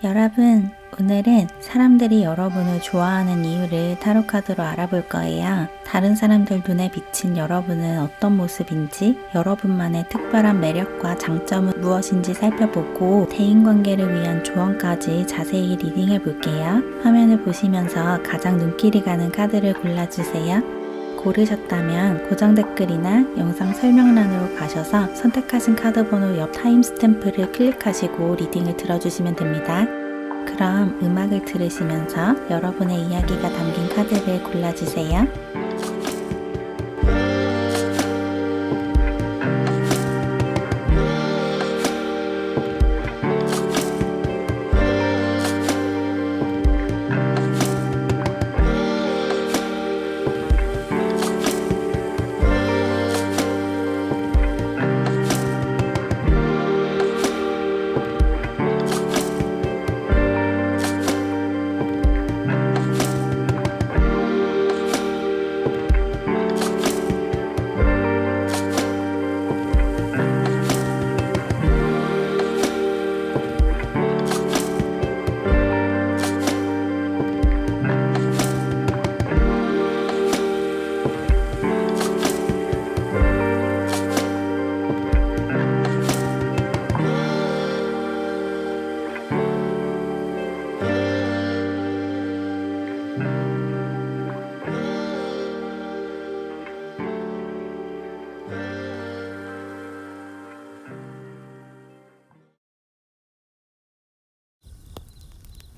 여러분, 오늘은 사람들이 여러분을 좋아하는 이유를 타로카드로 알아볼 거예요. 다른 사람들 눈에 비친 여러분은 어떤 모습인지, 여러분만의 특별한 매력과 장점은 무엇인지 살펴보고 대인관계를 위한 조언까지 자세히 리딩해 볼게요. 화면을 보시면서 가장 눈길이 가는 카드를 골라주세요. 고르셨다면 고정 댓글이나 영상 설명란으로 가셔서 선택하신 카드 번호 옆 타임스탬프를 클릭하시고 리딩을 들어주시면 됩니다. 그럼 음악을 들으시면서 여러분의 이야기가 담긴 카드를 골라주세요.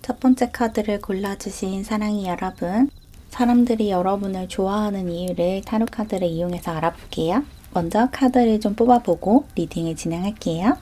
첫 번째 카드를 골라주신 사랑이 여러분, 사람들이 여러분을 좋아하는 이유를 타로 카드를 이용해서 알아볼게요. 먼저 카드를 좀 뽑아보고 리딩을 진행할게요.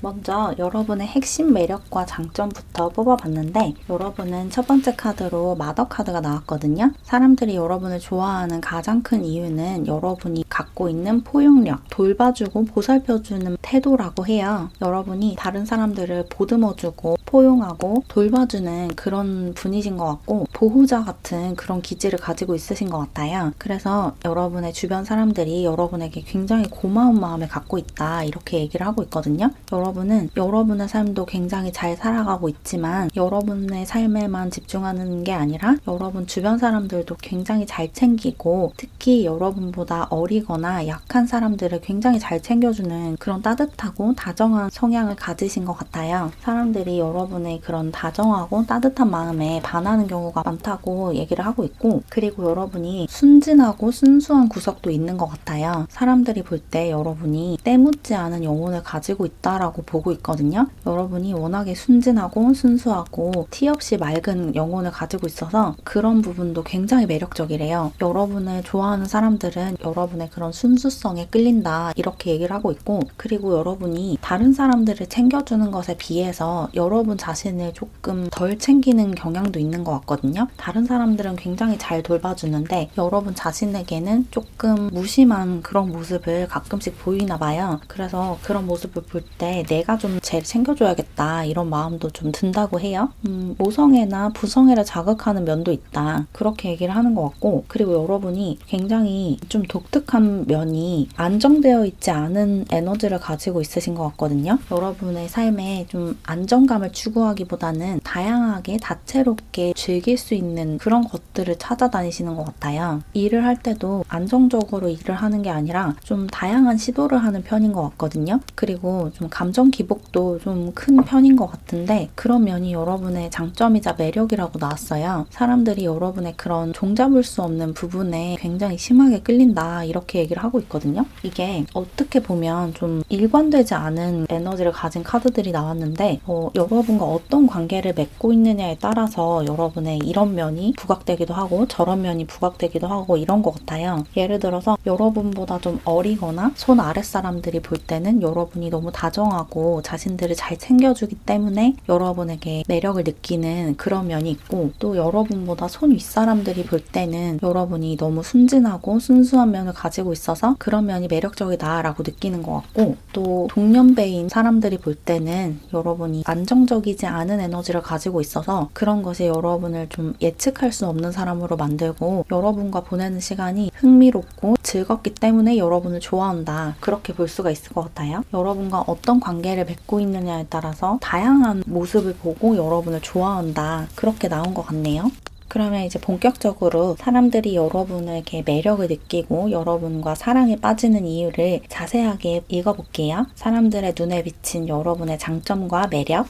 먼저 여러분의 핵심 매력과 장점부터 뽑아봤는데 여러분은 첫 번째 카드로 마더 카드가 나왔거든요. 사람들이 여러분을 좋아하는 가장 큰 이유는 여러분이 갖고 있는 포용력, 돌봐주고 보살펴주는 태도라고 해요. 여러분이 다른 사람들을 보듬어주고 포용하고 돌봐주는 그런 분이신 것 같고 보호자 같은 그런 기질을 가지고 있으신 것 같아요. 그래서 여러분의 주변 사람들이 여러분에게 굉장히 고마운 마음을 갖고 있다 이렇게 얘기를 하고 있거든요. 여러분은 여러분의 삶도 굉장히 잘 살아가고 있지만 여러분의 삶에만 집중하는 게 아니라 여러분 주변 사람들도 굉장히 잘 챙기고 특히 여러분보다 어리거나 약한 사람들을 굉장히 잘 챙겨주는 그런 따뜻하고 다정한 성향을 가지신 것 같아요. 사람들이 여러분의 그런 다정하고 따뜻한 마음에 반하는 경우가 많다고 얘기를 하고 있고 그리고 여러분이 순진하고 순수한 구석도 있는 것 같아요. 사람들이 볼 때 여러분이 때묻지 않은 영혼을 가지고 있다라고 보고 있거든요. 여러분이 워낙에 순진하고 순수하고 티 없이 맑은 영혼을 가지고 있어서 그런 부분도 굉장히 매력적이래요. 여러분을 좋아하는 사람들은 여러분의 그런 순수성에 끌린다 이렇게 얘기를 하고 있고 그리고 여러분이 다른 사람들을 챙겨주는 것에 비해서 여러분 자신을 조금 덜 챙기는 경향도 있는 것 같거든요. 다른 사람들은 굉장히 잘 돌봐주는데 여러분 자신에게는 조금 무심한 그런 모습을 가끔씩 보이나 봐요. 그래서 그런 모습을 볼 때 내가 좀 잘 챙겨줘야겠다 이런 마음도 좀 든다고 해요. 모성애나 부성애를 자극하는 면도 있다 그렇게 얘기를 하는 것 같고 그리고 여러분이 굉장히 좀 독특한 면이 안정되어 있지 않은 에너지를 가지고 있으신 것 같거든요. 여러분의 삶에 좀 안정감을 추구하기보다는 다양하게 다채롭게 즐길 수 있는 그런 것들을 찾아다니시는 것 같아요. 일을 할 때도 안정적으로 일을 하는 게 아니라 좀 다양한 시도를 하는 편인 것 같거든요. 그리고 좀 감정 기복도 좀 큰 편인 것 같은데 그런 면이 여러분의 장점이자 매력이라고 나왔어요. 사람들이 여러분의 그런 종잡을 수 없는 부분에 굉장히 심하게 끌린다 이렇게 얘기를 하고 있거든요. 이게 어떻게 보면 좀 일관되지 않은 에너지를 가진 카드들이 나왔는데 여러분과 어떤 관계를 맺고 있느냐에 따라서 여러분의 이런 면이 부각되기도 하고 저런 면이 부각되기도 하고 이런 것 같아요. 예를 들어서 여러분보다 좀 어리거나 손 아랫사람들이 볼 때는 여러분이 너무 다정하고 자신들을 잘 챙겨주기 때문에 여러분에게 매력을 느끼는 그런 면이 있고 또 여러분보다 손 윗사람들이 볼 때는 여러분이 너무 순진하고 순수한 면을 가지고 있어서 그런 면이 매력적이다 라고 느끼는 것 같고 또 동년배인 사람들이 볼 때는 여러분이 안정적인 안정적이지 않은 에너지를 가지고 있어서 그런 것이 여러분을 좀 예측할 수 없는 사람으로 만들고 여러분과 보내는 시간이 흥미롭고 즐겁기 때문에 여러분을 좋아한다. 그렇게 볼 수가 있을 것 같아요. 여러분과 어떤 관계를 맺고 있느냐에 따라서 다양한 모습을 보고 여러분을 좋아한다. 그렇게 나온 것 같네요. 그러면 이제 본격적으로 사람들이 여러분에게 매력을 느끼고 여러분과 사랑에 빠지는 이유를 자세하게 읽어볼게요. 사람들의 눈에 비친 여러분의 장점과 매력.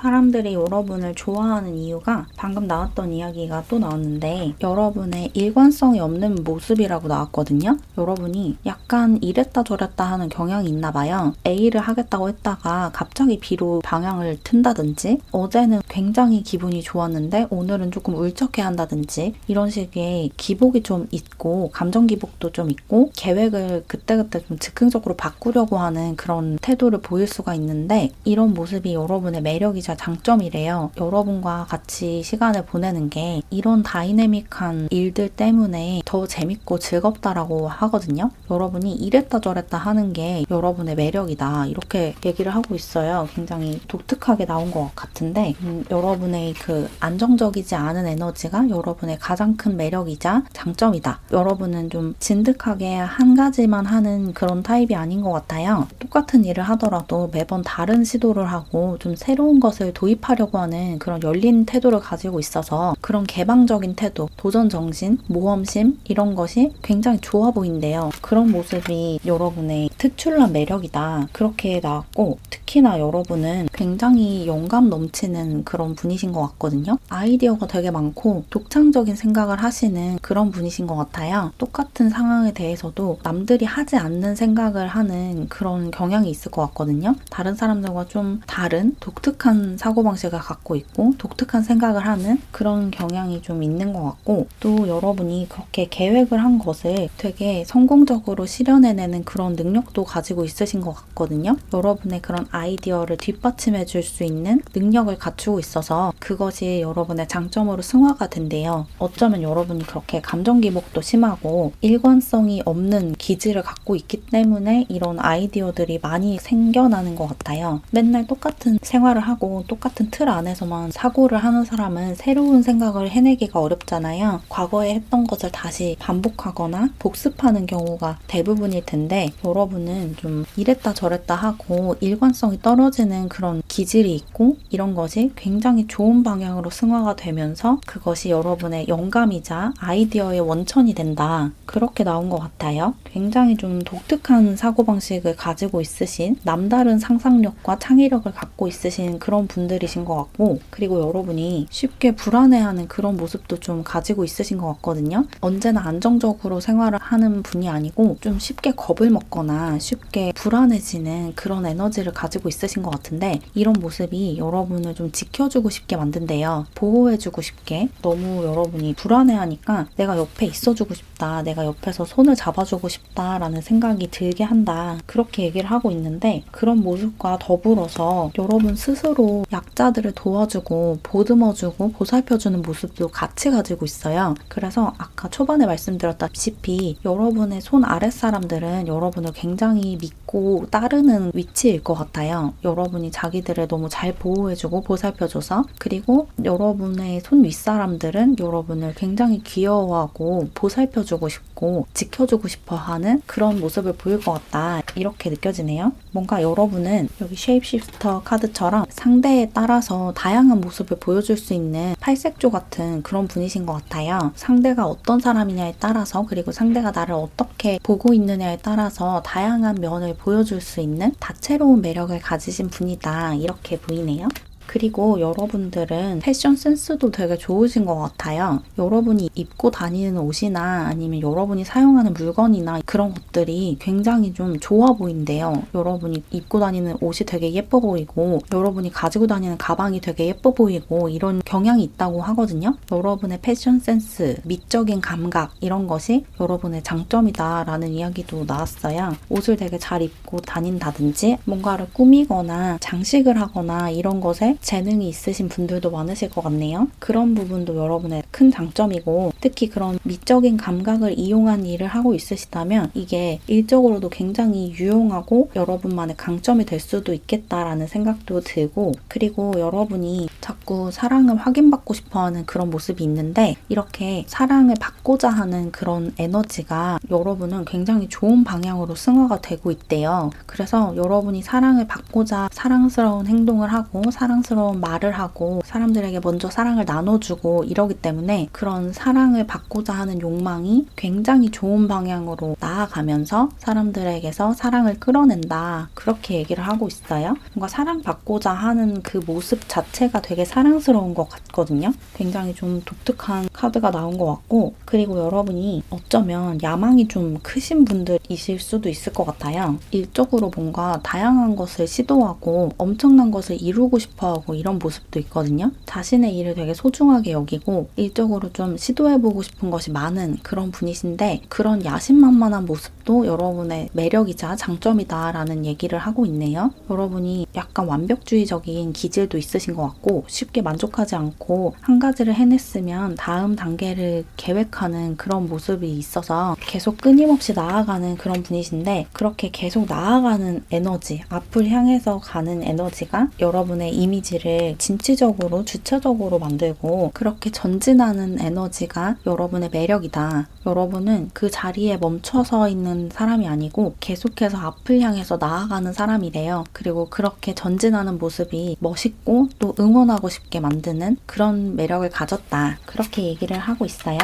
사람들이 여러분을 좋아하는 이유가 방금 나왔던 이야기가 또 나왔는데 여러분의 일관성이 없는 모습이라고 나왔거든요. 여러분이 약간 이랬다 저랬다 하는 경향이 있나 봐요. A를 하겠다고 했다가 갑자기 B로 방향을 튼다든지 어제는 굉장히 기분이 좋았는데 오늘은 조금 울적해 한다든지 이런 식의 기복이 좀 있고 감정 기복도 좀 있고 계획을 그때그때 좀 즉흥적으로 바꾸려고 하는 그런 태도를 보일 수가 있는데 이런 모습이 여러분의 매력이자 장점이래요. 여러분과 같이 시간을 보내는 게 이런 다이내믹한 일들 때문에 더 재밌고 즐겁다라고 하거든요. 여러분이 이랬다 저랬다 하는 게 여러분의 매력이다. 이렇게 얘기를 하고 있어요. 굉장히 독특하게 나온 것 같은데 여러분의 그 안정적이지 않은 에너지가 여러분의 가장 큰 매력이자 장점이다. 여러분은 좀 진득하게 한 가지만 하는 그런 타입이 아닌 것 같아요. 똑같은 일을 하더라도 매번 다른 시도를 하고 좀 새로운 것을 도입하려고 하는 그런 열린 태도를 가지고 있어서 그런 개방적인 태도, 도전 정신, 모험심 이런 것이 굉장히 좋아 보인대요. 그런 모습이 여러분의 특출난 매력이다. 그렇게 나왔고 특히나 여러분은 굉장히 영감 넘치는 그런 분이신 것 같거든요. 아이디어가 되게 많고 독창적인 생각을 하시는 그런 분이신 것 같아요. 똑같은 상황에 대해서도 남들이 하지 않는 생각을 하는 그런 경향이 있을 것 같거든요. 다른 사람들과 좀 다른 독특한 사고방식을 갖고 있고 독특한 생각을 하는 그런 경향이 좀 있는 것 같고 또 여러분이 그렇게 계획을 한 것을 되게 성공적으로 실현해내는 그런 능력도 가지고 있으신 것 같거든요. 여러분의 그런 아이디어를 뒷받침해 줄 수 있는 능력을 갖추고 있어서 그것이 여러분의 장점으로 승화가 된대요. 어쩌면 여러분이 그렇게 감정 기복도 심하고 일관성이 없는 기질을 갖고 있기 때문에 이런 아이디어들이 많이 생겨나는 것 같아요. 맨날 똑같은 생활을 하고 똑같은 틀 안에서만 사고를 하는 사람은 새로운 생각을 해내기가 어렵잖아요. 과거에 했던 것을 다시 반복하거나 복습하는 경우가 대부분일 텐데 여러분은 좀 이랬다 저랬다 하고 일관성이 떨어지는 그런 기질이 있고 이런 것이 굉장히 좋은 방향으로 승화가 되면서 그것이 여러분의 영감이자 아이디어의 원천이 된다. 그렇게 나온 것 같아요. 굉장히 좀 독특한 사고방식을 가지고 있으신 남다른 상상력과 창의력을 갖고 있으신 그런 분들이신 것 같고 그리고 여러분이 쉽게 불안해하는 그런 모습도 좀 가지고 있으신 것 같거든요. 언제나 안정적으로 생활을 하는 분이 아니고 좀 쉽게 겁을 먹거나 쉽게 불안해지는 그런 에너지를 가지고 있으신 것 같은데 이런 모습이 여러분을 좀 지켜주고 싶게 만든대요. 보호해주고 싶게. 너무 여러분이 불안해하니까 내가 옆에 있어주고 싶다. 내가 옆에서 손을 잡아주고 싶다라는 생각이 들게 한다. 그렇게 얘기를 하고 있는데 그런 모습과 더불어서 여러분 스스로 약자들을 도와주고 보듬어주고 보살펴주는 모습도 같이 가지고 있어요. 그래서 아까 초반에 말씀드렸다시피 여러분의 손 아랫 사람들은 여러분을 굉장히 믿고 따르는 위치일 것 같아요. 여러분이 자기들을 너무 잘 보호해주고 보살펴줘서 그리고 여러분의 손 윗사람들은 여러분을 굉장히 귀여워하고 보살펴주고 싶고 지켜주고 싶어하는 그런 모습을 보일 것 같다. 이렇게 느껴지네요. 뭔가 여러분은 여기 쉐입시프터 카드처럼 상대에 따라서 다양한 모습을 보여줄 수 있는 팔색조 같은 그런 분이신 것 같아요. 상대가 어떤 사람이냐에 따라서 그리고 상대가 나를 어떻게 보고 있느냐에 따라서 다양한 면을 보여줄 수 있는 다채로운 매력을 가지신 분이다. 이렇게 보이네요. 그리고 여러분들은 패션 센스도 되게 좋으신 것 같아요. 여러분이 입고 다니는 옷이나 아니면 여러분이 사용하는 물건이나 그런 것들이 굉장히 좀 좋아 보인대요. 여러분이 입고 다니는 옷이 되게 예뻐 보이고 여러분이 가지고 다니는 가방이 되게 예뻐 보이고 이런 경향이 있다고 하거든요. 여러분의 패션 센스, 미적인 감각 이런 것이 여러분의 장점이다 라는 이야기도 나왔어요. 옷을 되게 잘 입고 다닌다든지 뭔가를 꾸미거나 장식을 하거나 이런 것에 것에 재능이 있으신 분들도 많으실 것 같네요. 그런 부분도 여러분의 큰 장점이고, 특히 그런 미적인 감각을 이용한 일을 하고 있으시다면 이게 일적으로도 굉장히 유용하고 여러분만의 강점이 될 수도 있겠다라는 생각도 들고, 그리고 여러분이 자꾸 사랑을 확인받고 싶어하는 그런 모습이 있는데, 이렇게 사랑을 받고자 하는 그런 에너지가 여러분은 굉장히 좋은 방향으로 승화가 되고 있대요. 그래서 여러분이 사랑을 받고자 사랑스러운 행동을 하고 사랑스러운 말을 하고 사람들에게 먼저 사랑을 나눠주고 이러기 때문에 그런 사랑을 받고자 하는 욕망이 굉장히 좋은 방향으로 나아가면서 사람들에게서 사랑을 끌어낸다, 그렇게 얘기를 하고 있어요. 뭔가 사랑받고자 하는 그 모습 자체가 되게 사랑스러운 것 같거든요. 굉장히 좀 독특한 카드가 나온 것 같고, 그리고 여러분이 어쩌면 야망이 좀 크신 분들이실 수도 있을 것 같아요. 일적으로 뭔가 다양한 것을 시도하고 엄청난 것을 이루고 싶어하고 이런 모습도 있거든요. 자신의 일을 되게 소중하게 여기고 일적으로 좀 시도해보고 싶은 것이 많은 그런 분이신데, 그런 야심만만한 모습도 여러분의 매력이자 장점이다라는 얘기를 하고 있네요. 여러분이 약간 완벽주의적인 기질도 있으신 것 같고, 쉽게 만족하지 않고 한 가지를 해냈으면 다음 단계를 계획하는 그런 모습이 있어서 계속 끊임없이 나아가는 그런 분이신데, 그렇게 계속 나아가는 에너지, 앞을 향해서 가는 에너지가 여러분의 이미지를 진취적으로 주체적으로 만들고, 그렇게 전진하는 에너지가 여러분의 매력이다. 여러분은 그 자리에 멈춰서 있는 사람이 아니고 계속해서 앞을 향해서 나아가는 사람이래요. 그리고 그렇게 전진하는 모습이 멋있고 또 응원하고 싶게 만드는 그런 매력을 가졌다, 그렇게 얘기를 하고 있어요.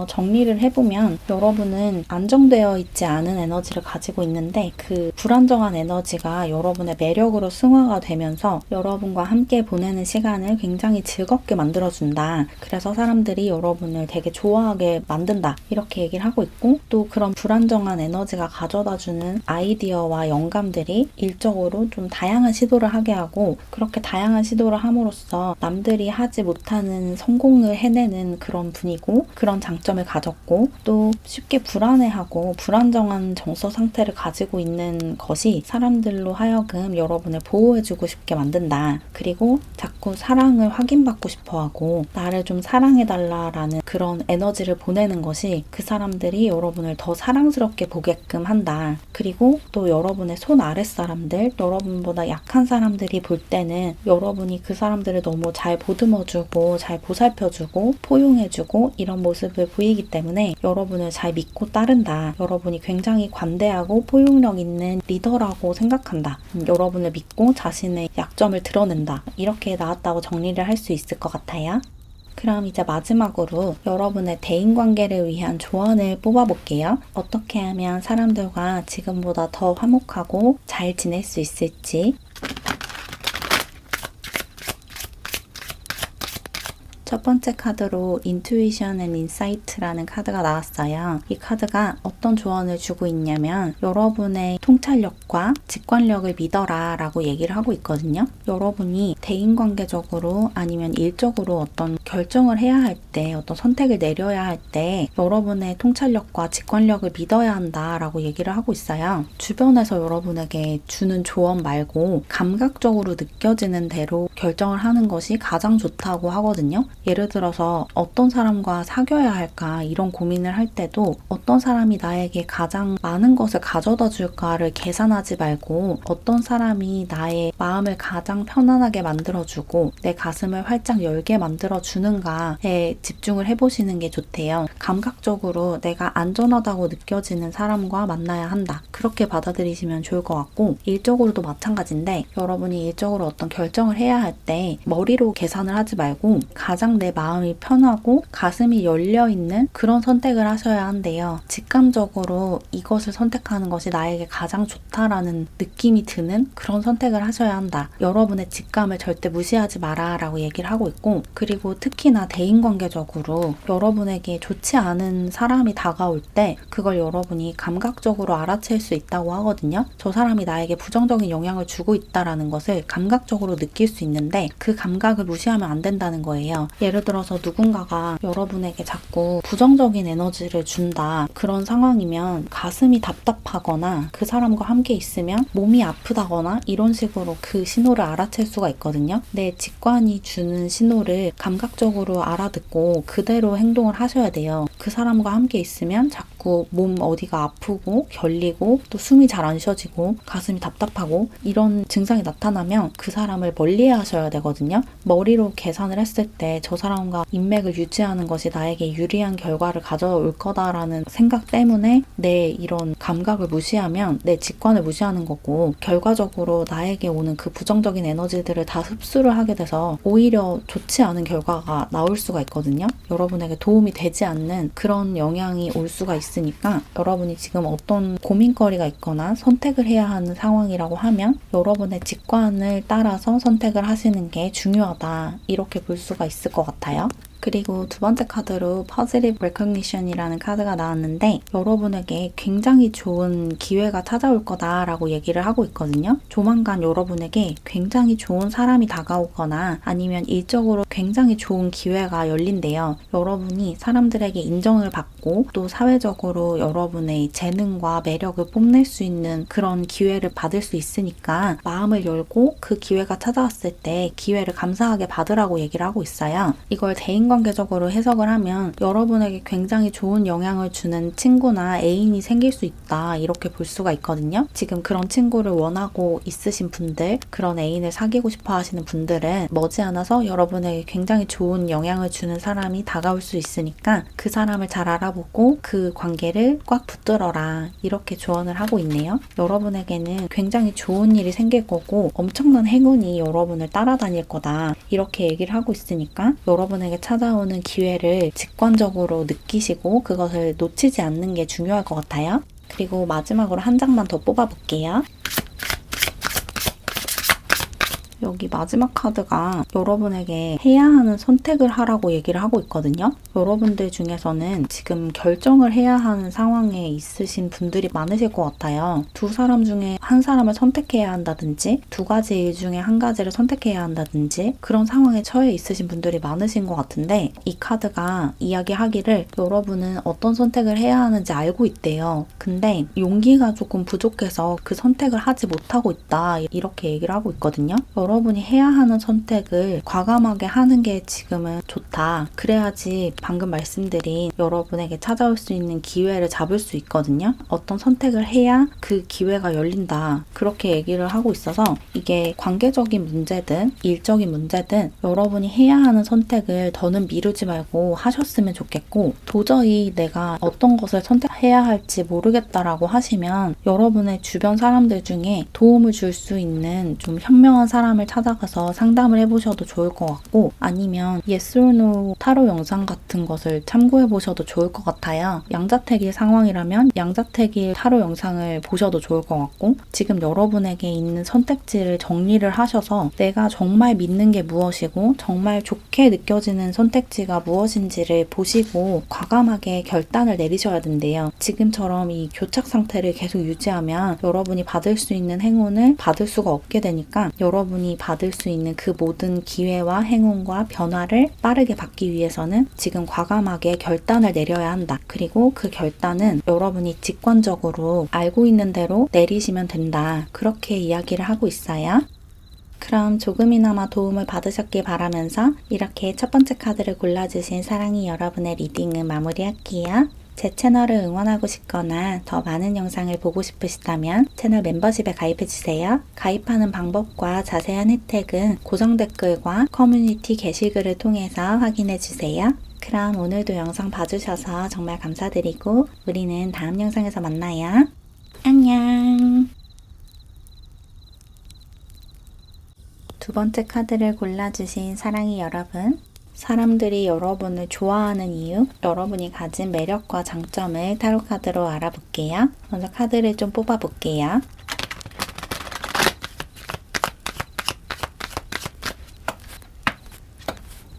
정리를 해보면 여러분은 안정되어 있지 않은 에너지를 가지고 있는데, 그 불안정한 에너지가 여러분의 매력으로 승화가 되면서 여러분과 함께 보내는 시간을 굉장히 즐겁게 만들어준다. 그래서 사람들이 여러분을 되게 좋아하게 만든다, 이렇게 얘기를 하고 있고, 또 그런 불안정한 에너지가 가져다주는 아이디어와 영감들이 일적으로 좀 다양한 시도를 하게 하고, 그렇게 다양한 시도를 함으로써 남들이 하지 못하는 성공을 해내는 그런 분이고, 그런 장점을 가졌고, 또 쉽게 불안해하고 불안정한 정서 상태를 가지고 있는 것이 사람들로 하여금 여러분을 보호해주고 싶게 만든다. 그리고 자꾸 사랑을 확인받고 싶어하고 나를 좀 사랑해달라라는 그런 에너지를 보내는 것이 그 사람들이 여러분을 더 사랑스럽게 보게끔 한다. 그리고 또 여러분의 손 아랫사람들, 여러분보다 약한 사람들이 볼 때는 여러분이 그 사람들을 너무 잘 보듬어주고 잘 보살펴주고 포용해주고 이런 모습을 보이기 때문에 여러분을 잘 믿고 따른다. 여러분이 굉장히 관대하고 포용력 있는 리더라고 생각한다. 여러분을 믿고 자신의 약점을 드러낸다. 이렇게 나왔다고 정리를 할 수 있을 것 같아요. 그럼 이제 마지막으로 여러분의 대인관계를 위한 조언을 뽑아볼게요. 어떻게 하면 사람들과 지금보다 더 화목하고 잘 지낼 수 있을지. 첫 번째 카드로 Intuition and Insight라는 카드가 나왔어요. 이 카드가 어떤 조언을 주고 있냐면 여러분의 통찰력과 직관력을 믿어라 라고 얘기를 하고 있거든요. 여러분이 대인관계적으로 아니면 일적으로 어떤 결정을 해야 할 때, 어떤 선택을 내려야 할 때 여러분의 통찰력과 직관력을 믿어야 한다라고 얘기를 하고 있어요. 주변에서 여러분에게 주는 조언 말고 감각적으로 느껴지는 대로 결정을 하는 것이 가장 좋다고 하거든요. 예를 들어서 어떤 사람과 사귀어야 할까 이런 고민을 할 때도 어떤 사람이 나에게 가장 많은 것을 가져다 줄까를 계산하지 말고 어떤 사람이 나의 마음을 가장 편안하게 만들어주고 내 가슴을 활짝 열게 만들어주는가에 집중을 해보시는 게 좋대요. 감각적으로 내가 안전하다고 느껴지는 사람과 만나야 한다. 그렇게 받아들이시면 좋을 것 같고, 일적으로도 마찬가지인데 여러분이 일적으로 어떤 결정을 해야 할 때 머리로 계산을 하지 말고 가장 내 마음이 편하고 가슴이 열려있는 그런 선택을 하셔야 한대요. 직감적으로 이것을 선택하는 것이 나에게 가장 좋다라는 느낌이 드는 그런 선택을 하셔야 한다. 여러분의 직감을 절대 무시하지 마라 라고 얘기를 하고 있고, 그리고 특히나 대인관계적으로 여러분에게 좋지 않은 사람이 다가올 때 그걸 여러분이 감각적으로 알아챌 수 있다고 하거든요. 저 사람이 나에게 부정적인 영향을 주고 있다라는 것을 감각적으로 느낄 수 있는데 그 감각을 무시하면 안 된다는 거예요. 예를 들어서 누군가가 여러분에게 자꾸 부정적인 에너지를 준다. 그런 상황이면 가슴이 답답하거나 그 사람과 함께 있으면 몸이 아프다거나 이런 식으로 그 신호를 알아챌 수가 있거든요. 내 직관이 주는 신호를 감각적으로 알아듣고 그대로 행동을 하셔야 돼요. 그 사람과 함께 있으면 자꾸 몸 어디가 아프고 결리고 또 숨이 잘 안 쉬어지고 가슴이 답답하고 이런 증상이 나타나면 그 사람을 멀리 하셔야 되거든요. 머리로 계산을 했을 때 저 사람과 인맥을 유지하는 것이 나에게 유리한 결과를 가져올 거다라는 생각 때문에 내 이런 감각을 무시하면 내 직관을 무시하는 거고, 결과적으로 나에게 오는 그 부정적인 에너지들을 다 흡수를 하게 돼서 오히려 좋지 않은 결과가 나올 수가 있거든요. 여러분에게 도움이 되지 않는 그런 영향이 올 수가 있으니까 여러분이 지금 어떤 고민거리가 있거나 선택을 해야 하는 상황이라고 하면 여러분의 직관을 따라서 선택을 하시는 게 중요하다, 이렇게 볼 수가 있을 것 같아요. 그리고 두 번째 카드로 Positive Recognition이라는 카드가 나왔는데 여러분에게 굉장히 좋은 기회가 찾아올 거다라고 얘기를 하고 있거든요. 조만간 여러분에게 굉장히 좋은 사람이 다가오거나 아니면 일적으로 굉장히 좋은 기회가 열린대요. 여러분이 사람들에게 인정을 받고 또 사회적으로 여러분의 재능과 매력을 뽐낼 수 있는 그런 기회를 받을 수 있으니까 마음을 열고 그 기회가 찾아왔을 때 기회를 감사하게 받으라고 얘기를 하고 있어요. 이걸 대인관계적으로 해석을 하면 여러분에게 굉장히 좋은 영향을 주는 친구나 애인이 생길 수 있다, 이렇게 볼 수가 있거든요. 지금 그런 친구를 원하고 있으신 분들, 그런 애인을 사귀고 싶어 하시는 분들은 머지않아서 여러분에게 굉장히 좋은 영향을 주는 사람이 다가올 수 있으니까 그 사람을 잘 알아보고 그 관계를 꽉 붙들어라, 이렇게 조언을 하고 있네요. 여러분에게는 굉장히 좋은 일이 생길 거고 엄청난 행운이 여러분을 따라다닐 거다, 이렇게 얘기를 하고 있으니까 여러분에게 찾아오는 기회를 직관적으로 느끼시고 그것을 놓치지 않는 게 중요할 것 같아요. 그리고 마지막으로 한 장만 더 뽑아볼게요. 여기 마지막 카드가 여러분에게 해야 하는 선택을 하라고 얘기를 하고 있거든요. 여러분들 중에서는 지금 결정을 해야 하는 상황에 있으신 분들이 많으실 것 같아요. 두 사람 중에 한 사람을 선택해야 한다든지 두 가지 일 중에 한 가지를 선택해야 한다든지 그런 상황에 처해 있으신 분들이 많으신 것 같은데, 이 카드가 이야기하기를 여러분은 어떤 선택을 해야 하는지 알고 있대요. 근데 용기가 조금 부족해서 그 선택을 하지 못하고 있다, 이렇게 얘기를 하고 있거든요. 여러분이 해야 하는 선택을 과감하게 하는 게 지금은 좋다. 그래야지 방금 말씀드린 여러분에게 찾아올 수 있는 기회를 잡을 수 있거든요. 어떤 선택을 해야 그 기회가 열린다, 그렇게 얘기를 하고 있어서 이게 관계적인 문제든 일적인 문제든 여러분이 해야 하는 선택을 더는 미루지 말고 하셨으면 좋겠고, 도저히 내가 어떤 것을 선택해야 할지 모르겠다라고 하시면 여러분의 주변 사람들 중에 도움을 줄 수 있는 좀 현명한 사람을 찾아가서 상담을 해보셔도 좋을 것 같고, 아니면 Yes or No 타로 영상 같은 것을 참고해보셔도 좋을 것 같아요. 양자택일 상황이라면 양자택일 타로 영상을 보셔도 좋을 것 같고, 지금 여러분에게 있는 선택지를 정리를 하셔서 내가 정말 믿는 게 무엇이고 정말 좋게 느껴지는 선택지가 무엇인지를 보시고 과감하게 결단을 내리셔야 된대요. 지금처럼 이 교착 상태를 계속 유지하면 여러분이 받을 수 있는 행운을 받을 수가 없게 되니까 여러분이 받을 수 있는 그 모든 기회와 행운과 변화를 빠르게 받기 위해서는 지금 과감하게 결단을 내려야 한다. 그리고 그 결단은 여러분이 직관적으로 알고 있는 대로 내리시면 된다, 그렇게 이야기를 하고 있어요. 그럼 조금이나마 도움을 받으셨길 바라면서 이렇게 첫 번째 카드를 골라주신 사랑이 여러분의 리딩은 마무리할게요. 제 채널을 응원하고 싶거나 더 많은 영상을 보고 싶으시다면 채널 멤버십에 가입해주세요. 가입하는 방법과 자세한 혜택은 고정 댓글과 커뮤니티 게시글을 통해서 확인해주세요. 그럼 오늘도 영상 봐주셔서 정말 감사드리고 우리는 다음 영상에서 만나요. 안녕. 두 번째 카드를 골라주신 사랑이 여러분, 사람들이 여러분을 좋아하는 이유, 여러분이 가진 매력과 장점을 타로 카드로 알아볼게요. 먼저 카드를 좀 뽑아볼게요.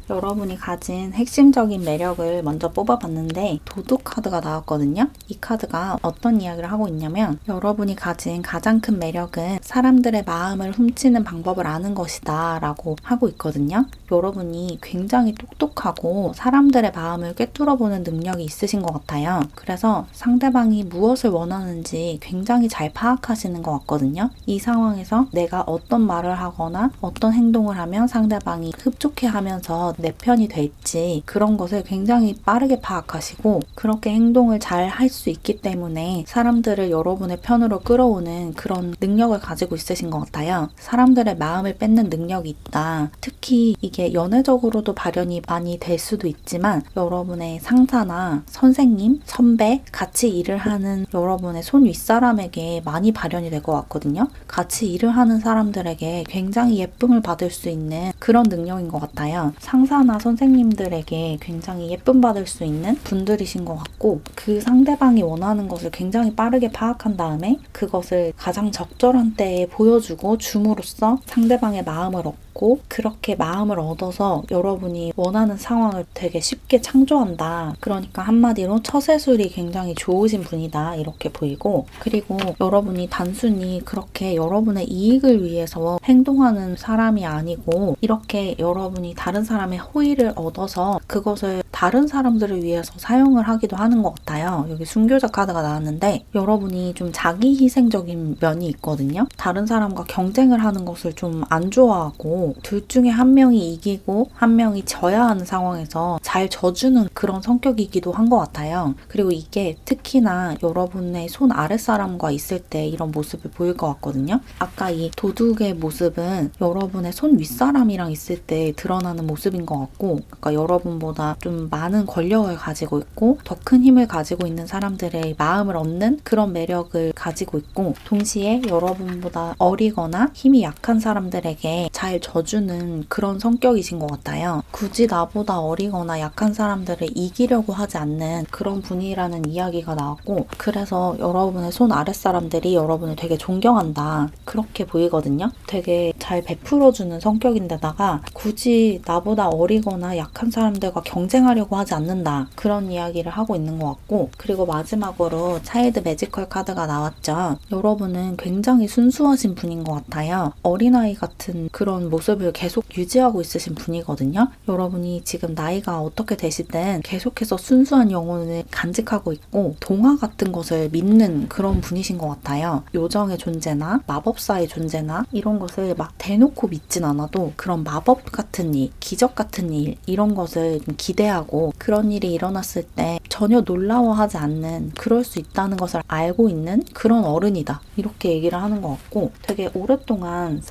여러분이 가진 핵심적인 매력을 먼저 뽑아봤는데 도둑 카드가 나왔거든요. 이 카드가 어떤 이야기를 하고 있냐면 여러분이 가진 가장 큰 매력은 사람들의 마음을 훔치는 방법을 아는 것이다 라고 하고 있거든요. 여러분이 굉장히 똑똑하고 사람들의 마음을 꿰뚫어보는 능력이 있으신 것 같아요. 그래서 상대방이 무엇을 원하는지 굉장히 잘 파악하시는 것 같거든요. 이 상황에서 내가 어떤 말을 하거나 어떤 행동을 하면 상대방이 흡족해하면서 내 편이 될지 그런 것을 굉장히 빠르게 파악하시고 그렇게 행동을 잘 할 수 있기 때문에 사람들을 여러분의 편으로 끌어오는 그런 능력을 가지고 있으신 것 같아요. 사람들의 마음을 뺏는 능력이 있다. 특히 이게 연애적으로도 발현이 많이 될 수도 있지만 여러분의 상사나 선생님, 선배, 같이 일을 하는 여러분의 손 윗사람에게 많이 발현이 될 것 같거든요. 같이 일을 하는 사람들에게 굉장히 예쁨을 받을 수 있는 그런 능력인 것 같아요. 상사나 선생님들에게 굉장히 예쁨 받을 수 있는 분들이신 것 같고 그 상대방이 원하는 것을 굉장히 빠르게 파악한 다음에 그것을 가장 적절한 때에 보여주고 줌으로써 상대방의 마음을 얻고 그렇게 마음을 얻어서 여러분이 원하는 상황을 되게 쉽게 창조한다. 그러니까 한마디로 처세술이 굉장히 좋으신 분이다 이렇게 보이고 그리고 여러분이 단순히 그렇게 여러분의 이익을 위해서 행동하는 사람이 아니고 이렇게 여러분이 다른 사람의 호의를 얻어서 그것을 다른 사람들을 위해서 사용을 하기도 하는 것 같아요. 여기 순교자 카드가 나왔는데 여러분이 좀 자기 희생적인 면이 있거든요. 다른 사람과 경쟁을 하는 것을 좀 안 좋아하고 둘 중에 한 명이 이기고 한 명이 져야 하는 상황에서 잘 져주는 그런 성격이기도 한 것 같아요. 그리고 이게 특히나 여러분의 손 아랫사람과 있을 때 이런 모습을 보일 것 같거든요. 아까 이 도둑의 모습은 여러분의 손 윗사람이랑 있을 때 드러나는 모습인 것 같고 그러니까 여러분보다 좀 많은 권력을 가지고 있고 더 큰 힘을 가지고 있는 사람들의 마음을 얻는 그런 매력을 가지고 있고 동시에 여러분보다 어리거나 힘이 약한 사람들에게 잘 져주는 그런 성격이신 것 같아요. 굳이 나보다 어리거나 약한 사람들을 이기려고 하지 않는 그런 분이라는 이야기가 나왔고 그래서 여러분의 손 아랫사람들이 여러분을 되게 존경한다 그렇게 보이거든요. 되게 잘 베풀어주는 성격인데다가 굳이 나보다 어리거나 약한 사람들과 경쟁하려고 하지 않는다 그런 이야기를 하고 있는 것 같고 그리고 마지막으로 차일드 매지컬 카드가 나왔죠. 여러분은 굉장히 순수하신 분인 것 같아요. 어린아이 같은 그런 모습을 계속 유지하고 있으신 분이거든요. 여러분이 지금 나이가 어떻게 되시든 계속해서 순수한 영혼을 간직하고 있고 동화 같은 것을 믿는 그런 분이신 것 같아요. 요정의 존재나 마법사의 존재나 이런 것을 막 대놓고 믿진 않아도 그런 마법 같은 일, 기적 같은 일 이런 것을 좀 기대하고 그런 일이 일어났을 때 전혀 놀라워하지 않는 그럴 수 있다는 것을 알고 있는 그런 어른이다. 이렇게 얘기를 하는 것 같고 되게 오랫동안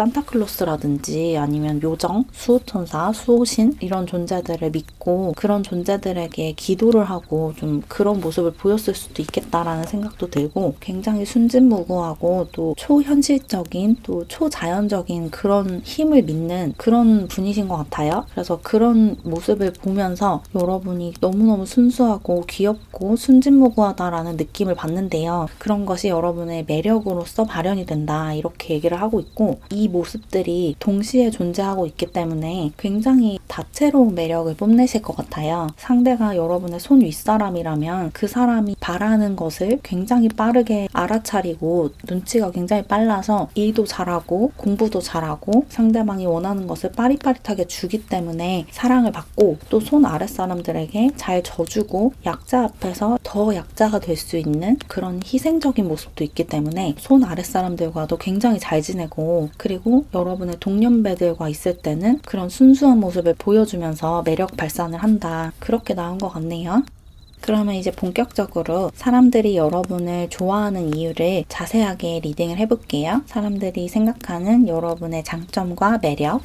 산타클로스라든지 아니면 요정, 수호천사, 수호신 이런 존재들을 믿고 그런 존재들에게 기도를 하고 좀 그런 모습을 보였을 수도 있겠다라는 생각도 들고 굉장히 순진무구하고 또 초현실적인 또 초자연적인 그런 힘을 믿는 그런 분이신 것 같아요. 그래서 그런 모습을 보면서 여러분이 너무너무 순수하고 귀엽고 순진무구하다라는 느낌을 받는데요. 그런 것이 여러분의 매력으로서 발현이 된다 이렇게 얘기를 하고 있고 이 모습들이 동시에 존재하고 있기 때문에 굉장히 다채로운 매력을 뽐내실 것 같아요. 상대가 여러분의 손 윗사람이라면 그 사람이 바라는 것을 굉장히 빠르게 알아차리고 눈치가 굉장히 빨라서 일도 잘하고 공부도 잘하고 상대방이 원하는 것을 빠릿빠릿하게 주기 때문에 사랑을 받고 또 손 아랫사람들에게 잘 져주고 약자 앞에서 더 약자가 될 수 있는 그런 희생적인 모습도 있기 때문에 손 아랫사람들과도 굉장히 잘 지내고 그리고 여러분의 동년배들과 있을 때는 그런 순수한 모습을 보여주면서 매력 발산을 한다. 그렇게 나온 것 같네요. 그러면 이제 본격적으로 사람들이 여러분을 좋아하는 이유를 자세하게 리딩을 해볼게요. 사람들이 생각하는 여러분의 장점과 매력.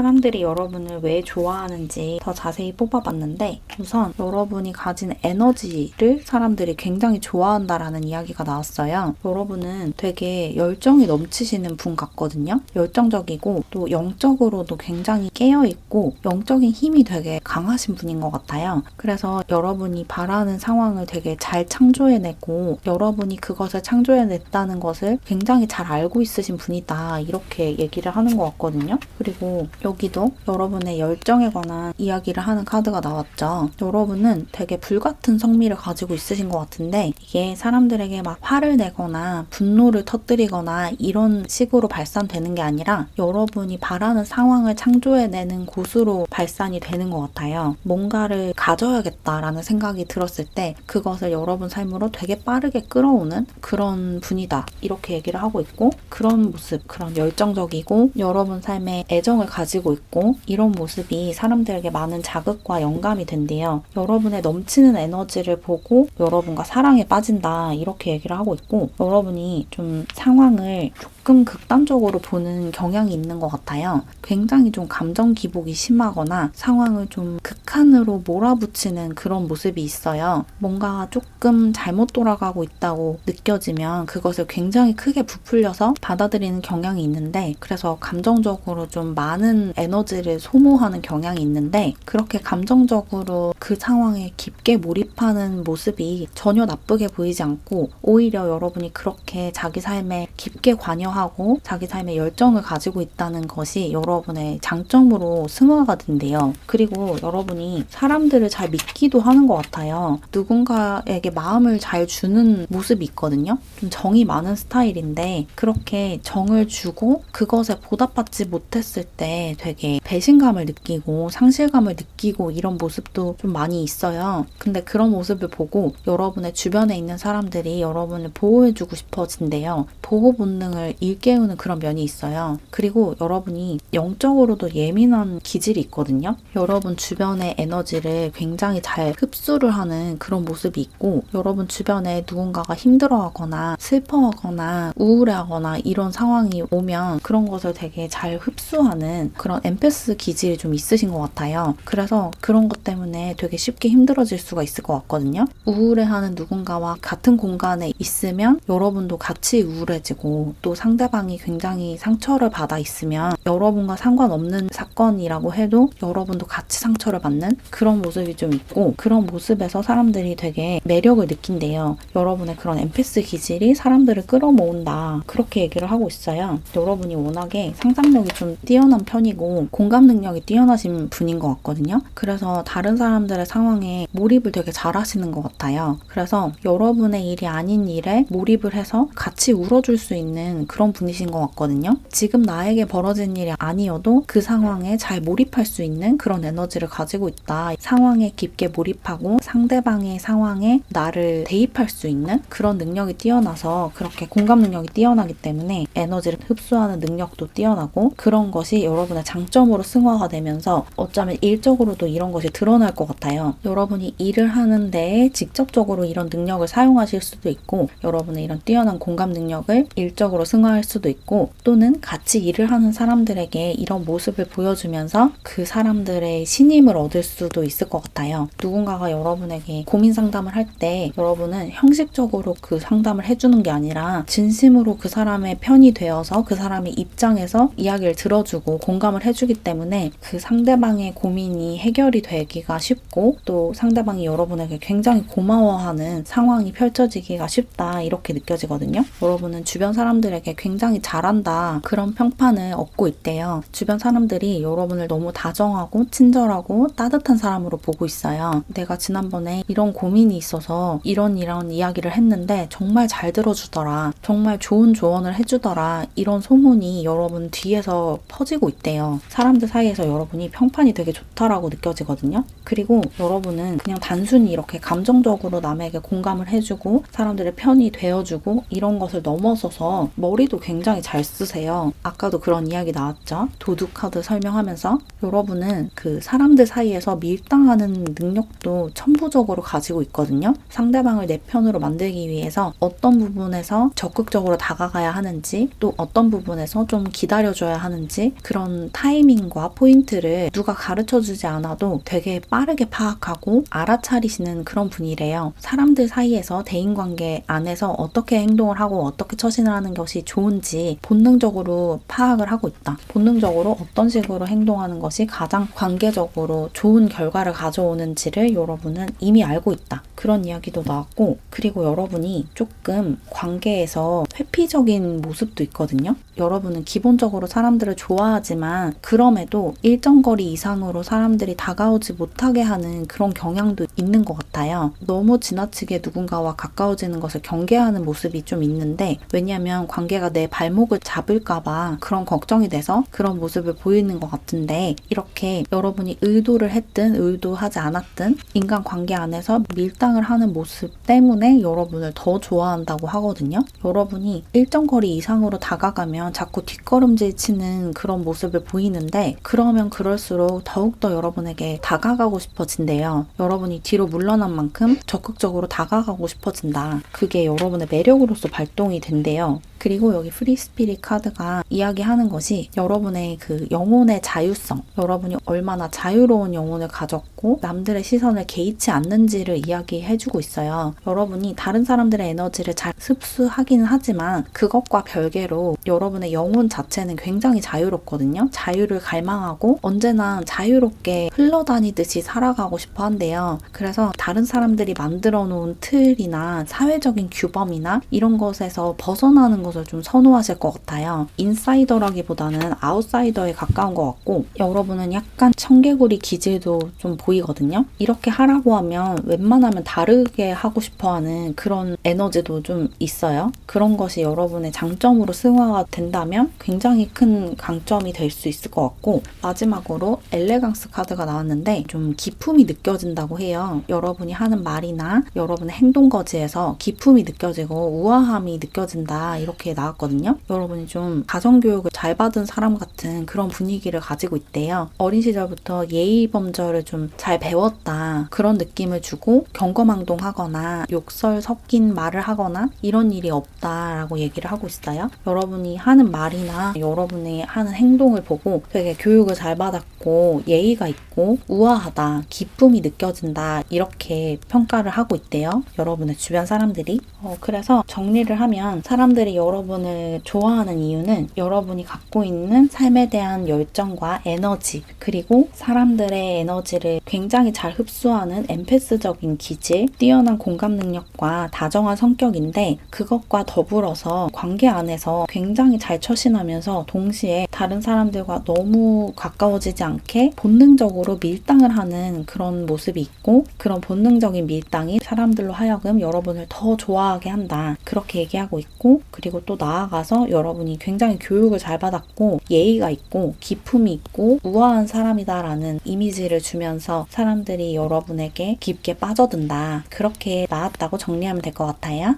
사람들이 여러분을 왜 좋아하는지 더 자세히 뽑아봤는데, 우선 여러분이 가진 에너지를 사람들이 굉장히 좋아한다라는 이야기가 나왔어요. 여러분은 되게 열정이 넘치시는 분 같거든요. 열정적이고 또 영적으로도 굉장히 깨어있고 영적인 힘이 되게 강하신 분인 것 같아요. 그래서 여러분이 바라는 상황을 되게 잘 창조해내고 여러분이 그것을 창조해냈다는 것을 굉장히 잘 알고 있으신 분이다, 이렇게 얘기를 하는 것 같거든요. 그리고 여기도 여러분의 열정에 관한 이야기를 하는 카드가 나왔죠. 여러분은 되게 불같은 성미를 가지고 있으신 것 같은데, 이게 사람들에게 막 화를 내거나 분노를 터뜨리거나 이런 식으로 발산되는 게 아니라 여러분이 바라는 상황을 창조해내는 곳으로 발산이 되는 것 같아요. 뭔가를 가져야겠다라는 생각이 들었을 때 그것을 여러분 삶으로 되게 빠르게 끌어오는 그런 분이다, 이렇게 얘기를 하고 있고, 그런 모습, 그런 열정적이고 여러분 삶에 애정을 가지고 있고 이런 모습이 사람들에게 많은 자극과 영감이 된대요. 여러분의 넘치는 에너지를 보고 여러분과 사랑에 빠진다, 이렇게 얘기를 하고 있고, 여러분이 좀 상황을 조금 극단적으로 보는 경향이 있는 것 같아요. 굉장히 좀 감정 기복이 심하거나 상황을 좀 극한으로 몰아붙이는 그런 모습이 있어요. 뭔가 조금 잘못 돌아가고 있다고 느껴지면 그것을 굉장히 크게 부풀려서 받아들이는 경향이 있는데, 그래서 감정적으로 좀 많은 에너지를 소모하는 경향이 있는데, 그렇게 감정적으로 그 상황에 깊게 몰입하는 모습이 전혀 나쁘게 보이지 않고 오히려 여러분이 그렇게 자기 삶에 깊게 관여하고 자기 삶에 열정을 가지고 있다는 것이 여러분의 장점으로 승화가 된대요. 그리고 여러분이 사람들을 잘 믿기도 하는 것 같아요. 누군가에게 마음을 잘 주는 모습이 있거든요. 좀 정이 많은 스타일인데, 그렇게 정을 주고 그것에 보답받지 못했을 때 되게 배신감을 느끼고 상실감을 느끼고 이런 모습도 좀 많이 있어요. 근데 그런 모습을 보고 여러분의 주변에 있는 사람들이 여러분을 보호해주고 싶어진대요. 보호 본능을 일깨우는 그런 면이 있어요. 그리고 여러분이 영적으로도 예민한 기질이 있거든요. 여러분 주변의 에너지를 굉장히 잘 흡수를 하는 그런 모습이 있고, 여러분 주변에 누군가가 힘들어하거나 슬퍼하거나 우울해하거나 이런 상황이 오면 그런 것을 되게 잘 흡수하는 그런 엠패스 기질이 좀 있으신 것 같아요. 그래서 그런 것 때문에 되게 쉽게 힘들어질 수가 있을 것 같거든요. 우울해하는 누군가와 같은 공간에 있으면 여러분도 같이 우울해지고, 또 상대방이 굉장히 상처를 받아 있으면 여러분과 상관없는 사건이라고 해도 여러분도 같이 상처를 받는 그런 모습이 좀 있고, 그런 모습에서 사람들이 되게 매력을 느낀대요. 여러분의 그런 엠패스 기질이 사람들을 끌어모은다, 그렇게 얘기를 하고 있어요. 여러분이 워낙에 상상력이 좀 뛰어난 편이고 공감 능력이 뛰어나신 분인 것 같거든요. 그래서 다른 사람들의 상황에 몰입을 되게 잘 하시는 것 같아요. 그래서 여러분의 일이 아닌 일에 몰입을 해서 같이 울어줄 수 있는 그런 분이신 것 같거든요. 지금 나에게 벌어진 일이 아니어도 그 상황에 잘 몰입할 수 있는 그런 에너지를 가지고 있다. 상황에 깊게 몰입하고 상대방의 상황에 나를 대입할 수 있는 그런 능력이 뛰어나서, 그렇게 공감 능력이 뛰어나기 때문에 에너지를 흡수하는 능력도 뛰어나고, 그런 것이 여러분의 장점으로 승화가 되면서 어쩌면 일적으로도 이런 것이 드러날 것 같아요. 여러분이 일을 하는 데에 직접적으로 이런 능력을 사용하실 수도 있고, 여러분의 이런 뛰어난 공감 능력을 일적으로 승화할 수도 있고, 또는 같이 일을 하는 사람들에게 이런 모습을 보여주면서 그 사람들의 신임을 얻을 수도 있을 것 같아요. 누군가가 여러분에게 고민 상담을 할 때 여러분은 형식적으로 그 상담을 해주는 게 아니라 진심으로 그 사람의 편이 되어서 그 사람의 입장에서 이야기를 들어주고 공감을 해주기 때문에 그 상대방의 고민이 해결이 되기가 쉽고, 또 상대방이 여러분에게 굉장히 고마워하는 상황이 펼쳐지기가 쉽다, 이렇게 느껴지거든요. 여러분은 주변 사람들에게 굉장히 잘한다, 그런 평판을 얻고 있대요. 주변 사람들이 여러분을 너무 다정하고 친절하고 따뜻한 사람으로 보고 있어요. 내가 지난번에 이런 고민이 있어서 이런 이야기를 했는데 정말 잘 들어주더라, 정말 좋은 조언을 해주더라, 이런 소문이 여러분 뒤에서 퍼지고 있대요. 사람들 사이에서 여러분이 평판이 되게 좋다라고 느껴지거든요. 그리고 여러분은 그냥 단순히 이렇게 감정적으로 남에게 공감을 해주고 사람들의 편이 되어주고 이런 것을 넘어서서 머리도 카드도 굉장히 잘 쓰세요. 아까도 그런 이야기 나왔죠. 도둑 카드 설명하면서 여러분은 그 사람들 사이에서 밀당하는 능력도 천부적으로 가지고 있거든요. 상대방을 내 편으로 만들기 위해서 어떤 부분에서 적극적으로 다가가야 하는지, 또 어떤 부분에서 좀 기다려줘야 하는지, 그런 타이밍과 포인트를 누가 가르쳐주지 않아도 되게 빠르게 파악하고 알아차리시는 그런 분이래요. 사람들 사이에서 대인관계 안에서 어떻게 행동을 하고 어떻게 처신을 하는 것이 좋은지 본능적으로 파악을 하고 있다. 본능적으로 어떤 식으로 행동하는 것이 가장 관계적으로 좋은 결과를 가져오는지를 여러분은 이미 알고 있다. 그런 이야기도 나왔고, 그리고 여러분이 조금 관계에서 회피적인 모습도 있거든요. 여러분은 기본적으로 사람들을 좋아하지만 그럼에도 일정 거리 이상으로 사람들이 다가오지 못하게 하는 그런 경향도 있는 것 같아요. 너무 지나치게 누군가와 가까워지는 것을 경계하는 모습이 좀 있는데, 왜냐하면 관계가 내 발목을 잡을까봐 그런 걱정이 돼서 그런 모습을 보이는 것 같은데, 이렇게 여러분이 의도를 했든 의도하지 않았든 인간관계 안에서 밀당을 하는 모습 때문에 여러분을 더 좋아한다고 하거든요. 여러분이 일정 거리 이상으로 다가가면 자꾸 뒷걸음질 치는 그런 모습을 보이는데, 그러면 그럴수록 더욱더 여러분에게 다가가고 싶어진대요. 여러분이 뒤로 물러난 만큼 적극적으로 다가가고 싶어진다. 그게 여러분의 매력으로서 발동이 된대요. 그리고 여기 프리스피릿 카드가 이야기하는 것이 여러분의 그 영혼의 자유성, 여러분이 얼마나 자유로운 영혼을 가졌고 남들의 시선을 개의치 않는지를 이야기해주고 있어요. 여러분이 다른 사람들의 에너지를 잘 흡수하기는 하지만 그것과 별개로 여러분의 영혼 자체는 굉장히 자유롭거든요. 자유를 갈망하고 언제나 자유롭게 흘러다니듯이 살아가고 싶어 한대요. 그래서 다른 사람들이 만들어 놓은 틀이나 사회적인 규범이나 이런 것에서 벗어나는 것을 좀 선호하실 것 같아요. 인사이더라기보다는 아웃사이더에 가까운 것 같고, 여러분은 약간 청개구리 기질도 좀 보이거든요. 이렇게 하라고 하면 웬만하면 다르게 하고 싶어하는 그런 에너지도 좀 있어요. 그런 것이 여러분의 장점으로 승화가 된다면 굉장히 큰 강점이 될 수 있을 것 같고, 마지막으로 엘레강스 카드가 나왔는데 좀 기품이 느껴진다고 해요. 여러분이 하는 말이나 여러분의 행동 거지에서 기품이 느껴지고 우아함이 느껴진다, 이렇게 나왔거든요. 여러분이 좀 가정교육을 잘 받은 사람 같은 그런 분위기를 가지고 있대요. 어린 시절부터 예의 범절을 좀 잘 배웠다, 그런 느낌을 주고 경거망동하거나 욕설 섞인 말을 하거나 이런 일이 없다라고 얘기를 하고 있어요. 여러분이 하는 말이나 여러분이 하는 행동을 보고 되게 교육을 잘 받았고 예의가 있고 우아하다, 기쁨이 느껴진다, 이렇게 평가를 하고 있대요. 여러분의 주변 사람들이. 그래서 정리를 하면 사람들이 여러분을 좋아하는 이유는 여러분이 갖고 있는 삶에 대한 열정과 에너지, 그리고 사람들의 에너지를 굉장히 잘 흡수하는 엠패스적인 기질, 뛰어난 공감 능력과 다정한 성격인데, 그것과 더불어서 관계 안에서 굉장히 잘 처신하면서 동시에 다른 사람들과 너무 가까워지지 않게 본능적으로 밀당을 하는 그런 모습이 있고, 그런 본능적인 밀당이 사람들로 하여금 여러분을 더 좋아하게 한다, 그렇게 얘기하고 있고, 그리고 또 나아가서 여러분이 굉장히 교육을 잘 받았고 예의가 있고 기품이 있고 우아한 사람이다라는 이미지를 주면서 사람들이 여러분에게 깊게 빠져든다, 그렇게 나왔다고 정리하면 될 것 같아요.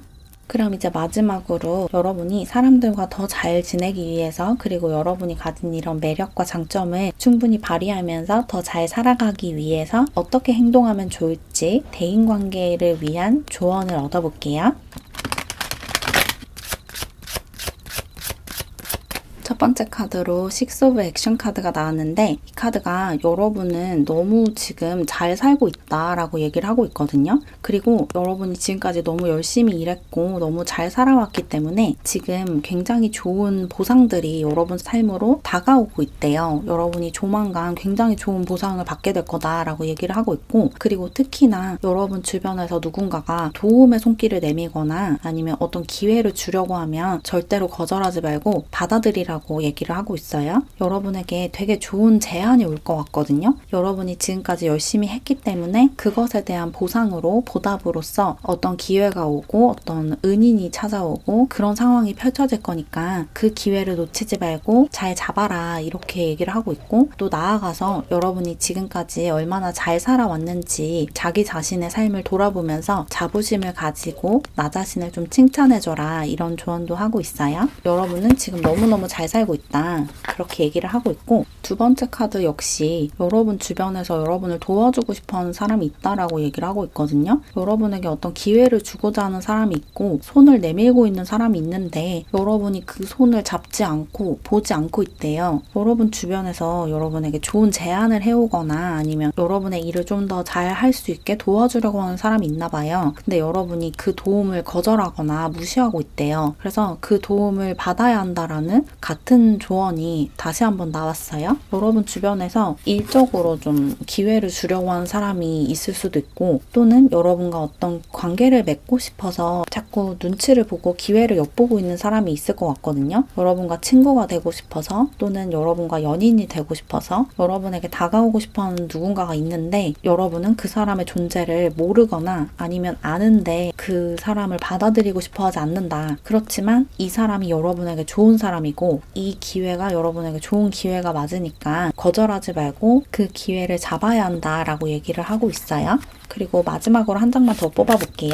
그럼 이제 마지막으로 여러분이 사람들과 더 잘 지내기 위해서, 그리고 여러분이 가진 이런 매력과 장점을 충분히 발휘하면서 더 잘 살아가기 위해서 어떻게 행동하면 좋을지 대인관계를 위한 조언을 얻어볼게요. 첫 번째 카드로 식스 오브 액션 카드가 나왔는데, 이 카드가 여러분은 너무 지금 잘 살고 있다라고 얘기를 하고 있거든요. 그리고 여러분이 지금까지 너무 열심히 일했고 너무 잘 살아왔기 때문에 지금 굉장히 좋은 보상들이 여러분 삶으로 다가오고 있대요. 여러분이 조만간 굉장히 좋은 보상을 받게 될 거다라고 얘기를 하고 있고, 그리고 특히나 여러분 주변에서 누군가가 도움의 손길을 내밀거나 아니면 어떤 기회를 주려고 하면 절대로 거절하지 말고 받아들이라고 라고 얘기를 하고 있어요. 여러분에게 되게 좋은 제안이 올 것 같거든요. 여러분이 지금까지 열심히 했기 때문에 그것에 대한 보상으로, 보답으로서 어떤 기회가 오고 어떤 은인이 찾아오고 그런 상황이 펼쳐질 거니까 그 기회를 놓치지 말고 잘 잡아라, 이렇게 얘기를 하고 있고, 또 나아가서 여러분이 지금까지 얼마나 잘 살아왔는지 자기 자신의 삶을 돌아보면서 자부심을 가지고 나 자신을 좀 칭찬해줘라, 이런 조언도 하고 있어요. 여러분은 지금 너무너무 잘 살고 있다, 그렇게 얘기를 하고 있고, 두 번째 카드 역시 여러분 주변에서 여러분을 도와주고 싶어하는 사람이 있다라고 얘기를 하고 있거든요. 여러분에게 어떤 기회를 주고자 하는 사람이 있고 손을 내밀고 있는 사람이 있는데 여러분이 그 손을 잡지 않고 보지 않고 있대요. 여러분 주변에서 여러분에게 좋은 제안을 해오거나 아니면 여러분의 일을 좀 더 잘 할 수 있게 도와주려고 하는 사람이 있나 봐요. 근데 여러분이 그 도움을 거절하거나 무시하고 있대요. 그래서 그 도움을 받아야 한다라는 같은 조언이 다시 한번 나왔어요. 여러분 주변에서 일적으로 좀 기회를 주려고 하는 사람이 있을 수도 있고, 또는 여러분과 어떤 관계를 맺고 싶어서 자꾸 눈치를 보고 기회를 엿보고 있는 사람이 있을 것 같거든요. 여러분과 친구가 되고 싶어서, 또는 여러분과 연인이 되고 싶어서 여러분에게 다가오고 싶어하는 누군가가 있는데 여러분은 그 사람의 존재를 모르거나 아니면 아는데 그 사람을 받아들이고 싶어하지 않는다. 그렇지만 이 사람이 여러분에게 좋은 사람이고 이 기회가 여러분에게 좋은 기회가 맞으니까 거절하지 말고 그 기회를 잡아야 한다라고 얘기를 하고 있어요. 그리고 마지막으로 한 장만 더 뽑아볼게요.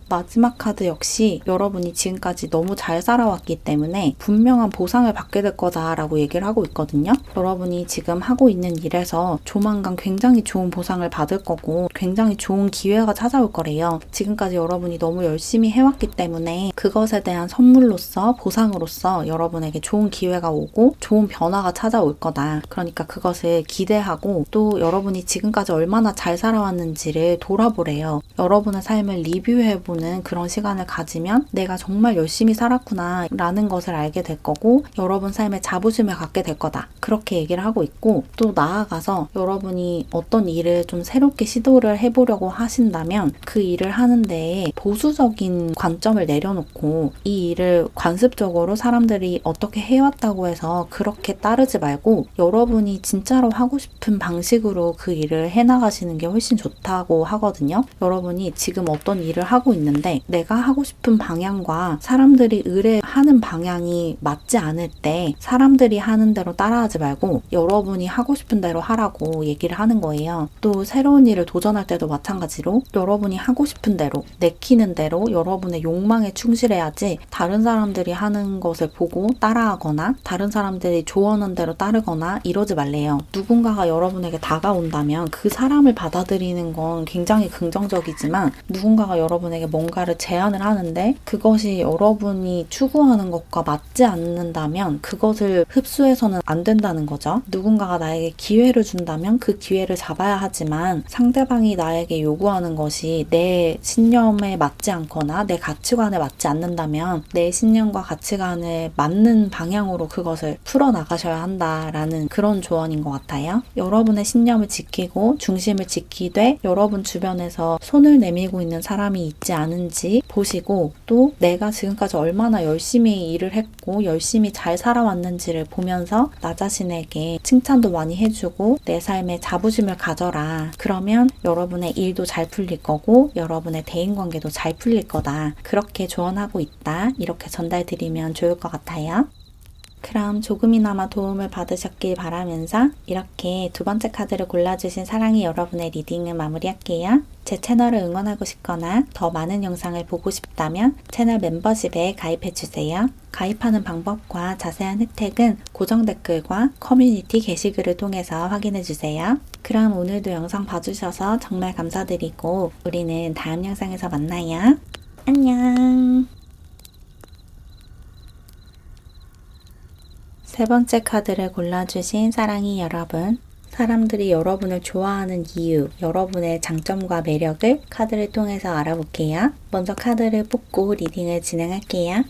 마지막 카드 역시 여러분이 지금까지 너무 잘 살아왔기 때문에 분명한 보상을 받게 될 거다라고 얘기를 하고 있거든요. 여러분이 지금 하고 있는 일에서 조만간 굉장히 좋은 보상을 받을 거고 굉장히 좋은 기회가 찾아올 거래요. 지금까지 여러분이 너무 열심히 해왔기 때문에 그것에 대한 선물로서, 보상으로서 여러분에게 좋은 기회가 오고 좋은 변화가 찾아올 거다. 그러니까 그것을 기대하고, 또 여러분이 지금까지 얼마나 잘 살아왔는지를 돌아보래요. 여러분의 삶을 리뷰해보는 그런 시간을 가지면 내가 정말 열심히 살았구나 라는 것을 알게 될 거고, 여러분 삶에 자부심을 갖게 될 거다, 그렇게 얘기를 하고 있고, 또 나아가서 여러분이 어떤 일을 좀 새롭게 시도를 해보려고 하신다면 그 일을 하는 데에 보수적인 관점을 내려놓고 이 일을 관습적으로 사람들이 어떻게 해왔다고 해서 그렇게 따르지 말고 여러분이 진짜로 하고 싶은 방식으로 그 일을 해나가시는 게 훨씬 좋다고 하거든요. 여러분이 지금 어떤 일을 하고 있는데 내가 하고 싶은 방향과 사람들이 의뢰하는 방향이 맞지 않을 때 사람들이 하는 대로 따라하지 말고 여러분이 하고 싶은 대로 하라고 얘기를 하는 거예요. 또 새로운 일을 도전할 때도 마찬가지로 여러분이 하고 싶은 대로, 내키는 대로 여러분의 욕망에 충실해야지 다른 사람들이 하는 것을 보고 따라하거나 다른 사람들이 조언한 대로 따르거나 이러지 말래요. 누군가가 여러분에게 다가온다면 그 사람을 받아들이는 건 굉장히 긍정적이지만, 누군가가 여러분에게 뭔가를 제안을 하는데 그것이 여러분이 추구하는 것과 맞지 않는다면 그것을 흡수해서는 안 된다는 거죠. 누군가가 나에게 기회를 준다면 그 기회를 잡아야 하지만 상대방이 나에게 요구하는 것이 내 신념에 맞지 않거나 내 가치관에 맞지 않는다면 내 신념과 가치관에 맞는 방향으로 그것을 풀어나가셔야 한다라는 그런 조언인 것 같아요. 여러분의 신념을 지키고 중심을 지키되 여러분 주변에서 손을 내밀고 있는 사람이 있지 않은지 보시고, 또 내가 지금까지 얼마나 열심히 일을 했고 열심히 잘 살아왔는지를 보면서 나 자신에게 칭찬도 많이 해주고 내 삶에 자부심을 가져라. 그러면 여러분의 일도 잘 풀릴 거고 여러분의 대인관계도 잘 풀릴 거다. 그렇게 조언하고 있다. 이렇게 전달드리면 좋을 것 같아요. 그럼 조금이나마 도움을 받으셨길 바라면서 이렇게 두 번째 카드를 골라주신 사랑이 여러분의 리딩을 마무리할게요. 제 채널을 응원하고 싶거나 더 많은 영상을 보고 싶다면 채널 멤버십에 가입해주세요. 가입하는 방법과 자세한 혜택은 고정 댓글과 커뮤니티 게시글을 통해서 확인해주세요. 그럼 오늘도 영상 봐주셔서 정말 감사드리고 우리는 다음 영상에서 만나요. 안녕. 세 번째 카드를 골라주신 사랑이 여러분, 사람들이 여러분을 좋아하는 이유, 여러분의 장점과 매력을 카드를 통해서 알아볼게요. 먼저 카드를 뽑고 리딩을 진행할게요.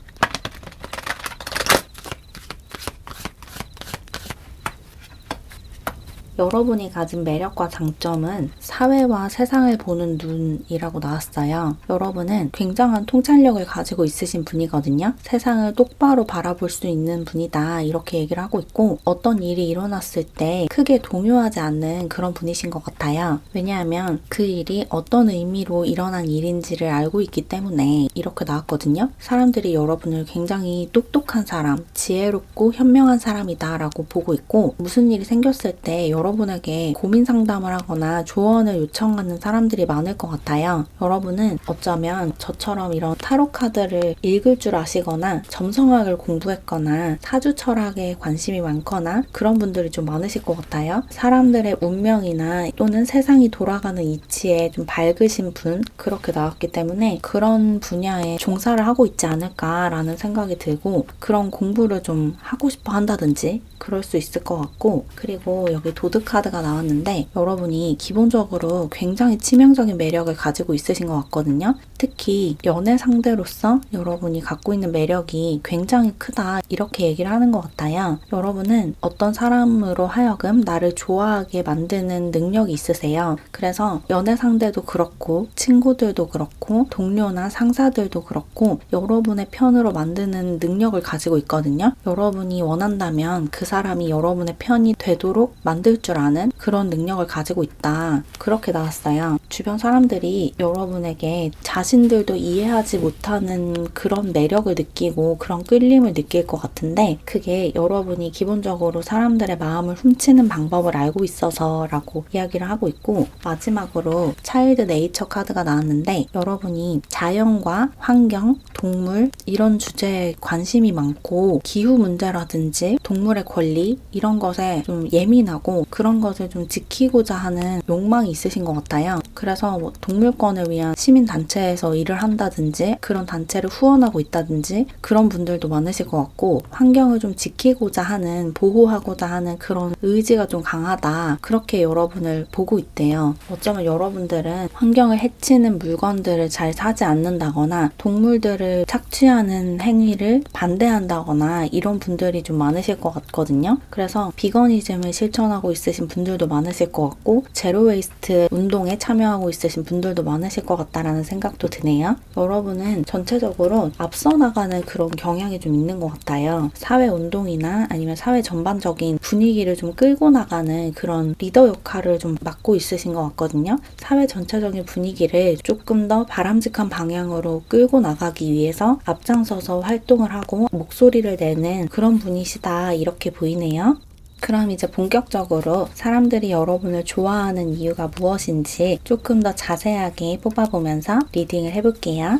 여러분이 가진 매력과 장점은 사회와 세상을 보는 눈이라고 나왔어요. 여러분은 굉장한 통찰력을 가지고 있으신 분이거든요. 세상을 똑바로 바라볼 수 있는 분이다 이렇게 얘기를 하고 있고, 어떤 일이 일어났을 때 크게 동요하지 않는 그런 분이신 것 같아요. 왜냐하면 그 일이 어떤 의미로 일어난 일인지를 알고 있기 때문에 이렇게 나왔거든요. 사람들이 여러분을 굉장히 똑똑한 사람, 지혜롭고 현명한 사람이다 라고 보고 있고, 무슨 일이 생겼을 때 여러분에게 고민 상담을 하거나 조언을 요청하는 사람들이 많을 것 같아요. 여러분은 어쩌면 저처럼 이런 타로 카드를 읽을 줄 아시거나 점성학을 공부했거나 사주 철학에 관심이 많거나 그런 분들이 좀 많으실 것 같아요. 사람들의 운명이나 또는 세상이 돌아가는 이치에 좀 밝으신 분, 그렇게 나왔기 때문에 그런 분야에 종사를 하고 있지 않을까라는 생각이 들고, 그런 공부를 좀 하고 싶어 한다든지 그럴 수 있을 것 같고, 그리고 여기 도드 카드가 나왔는데 여러분이 기본적으로 굉장히 치명적인 매력을 가지고 있으신 것 같거든요. 특히 연애 상대로서 여러분이 갖고 있는 매력이 굉장히 크다 이렇게 얘기를 하는 것 같아요. 여러분은 어떤 사람으로 하여금 나를 좋아하게 만드는 능력이 있으세요. 그래서 연애 상대도 그렇고 친구들도 그렇고 동료나 상사들도 그렇고 여러분의 편으로 만드는 능력을 가지고 있거든요. 여러분이 원한다면 그 사람이 여러분의 편이 되도록 만들 줄 아는 그런 능력을 가지고 있다. 그렇게 나왔어요. 주변 사람들이 여러분에게 자신들도 이해하지 못하는 그런 매력을 느끼고 그런 끌림을 느낄 것 같은데, 그게 여러분이 기본적으로 사람들의 마음을 훔치는 방법을 알고 있어서 라고 이야기를 하고 있고, 마지막으로 차일드 네이처 카드가 나왔는데 여러분이 자연과 환경, 동물 이런 주제에 관심이 많고 기후 문제라든지 동물의 권리 이런 것에 좀 예민하고 그런 것을 좀 지키고자 하는 욕망이 있으신 것 같아요. 그래서 뭐 동물권을 위한 시민단체에서 일을 한다든지 그런 단체를 후원하고 있다든지 그런 분들도 많으실 것 같고, 환경을 좀 지키고자 하는, 보호하고자 하는 그런 의지가 좀 강하다 그렇게 여러분을 보고 있대요. 어쩌면 여러분들은 환경을 해치는 물건들을 잘 사지 않는다거나 동물들을 착취하는 행위를 반대한다거나 이런 분들이 좀 많으실 것 같거든요. 그래서 비거니즘을 실천하고 있으신 분들도 많으실 것 같고 제로 웨이스트 운동에 참여하고 있으신 분들도 많으실 것 같다라는 생각도 드네요. 여러분은 전체적으로 앞서 나가는 그런 경향이 좀 있는 것 같아요. 사회 운동이나 아니면 사회 전반적인 분위기를 좀 끌고 나가는 그런 리더 역할을 좀 맡고 있으신 것 같거든요. 사회 전체적인 분위기를 조금 더 바람직한 방향으로 끌고 나가기 위해서 앞장서서 활동을 하고 목소리를 내는 그런 분이시다 이렇게 보이네요. 그럼 이제 본격적으로 사람들이 여러분을 좋아하는 이유가 무엇인지 조금 더 자세하게 뽑아보면서 리딩을 해볼게요.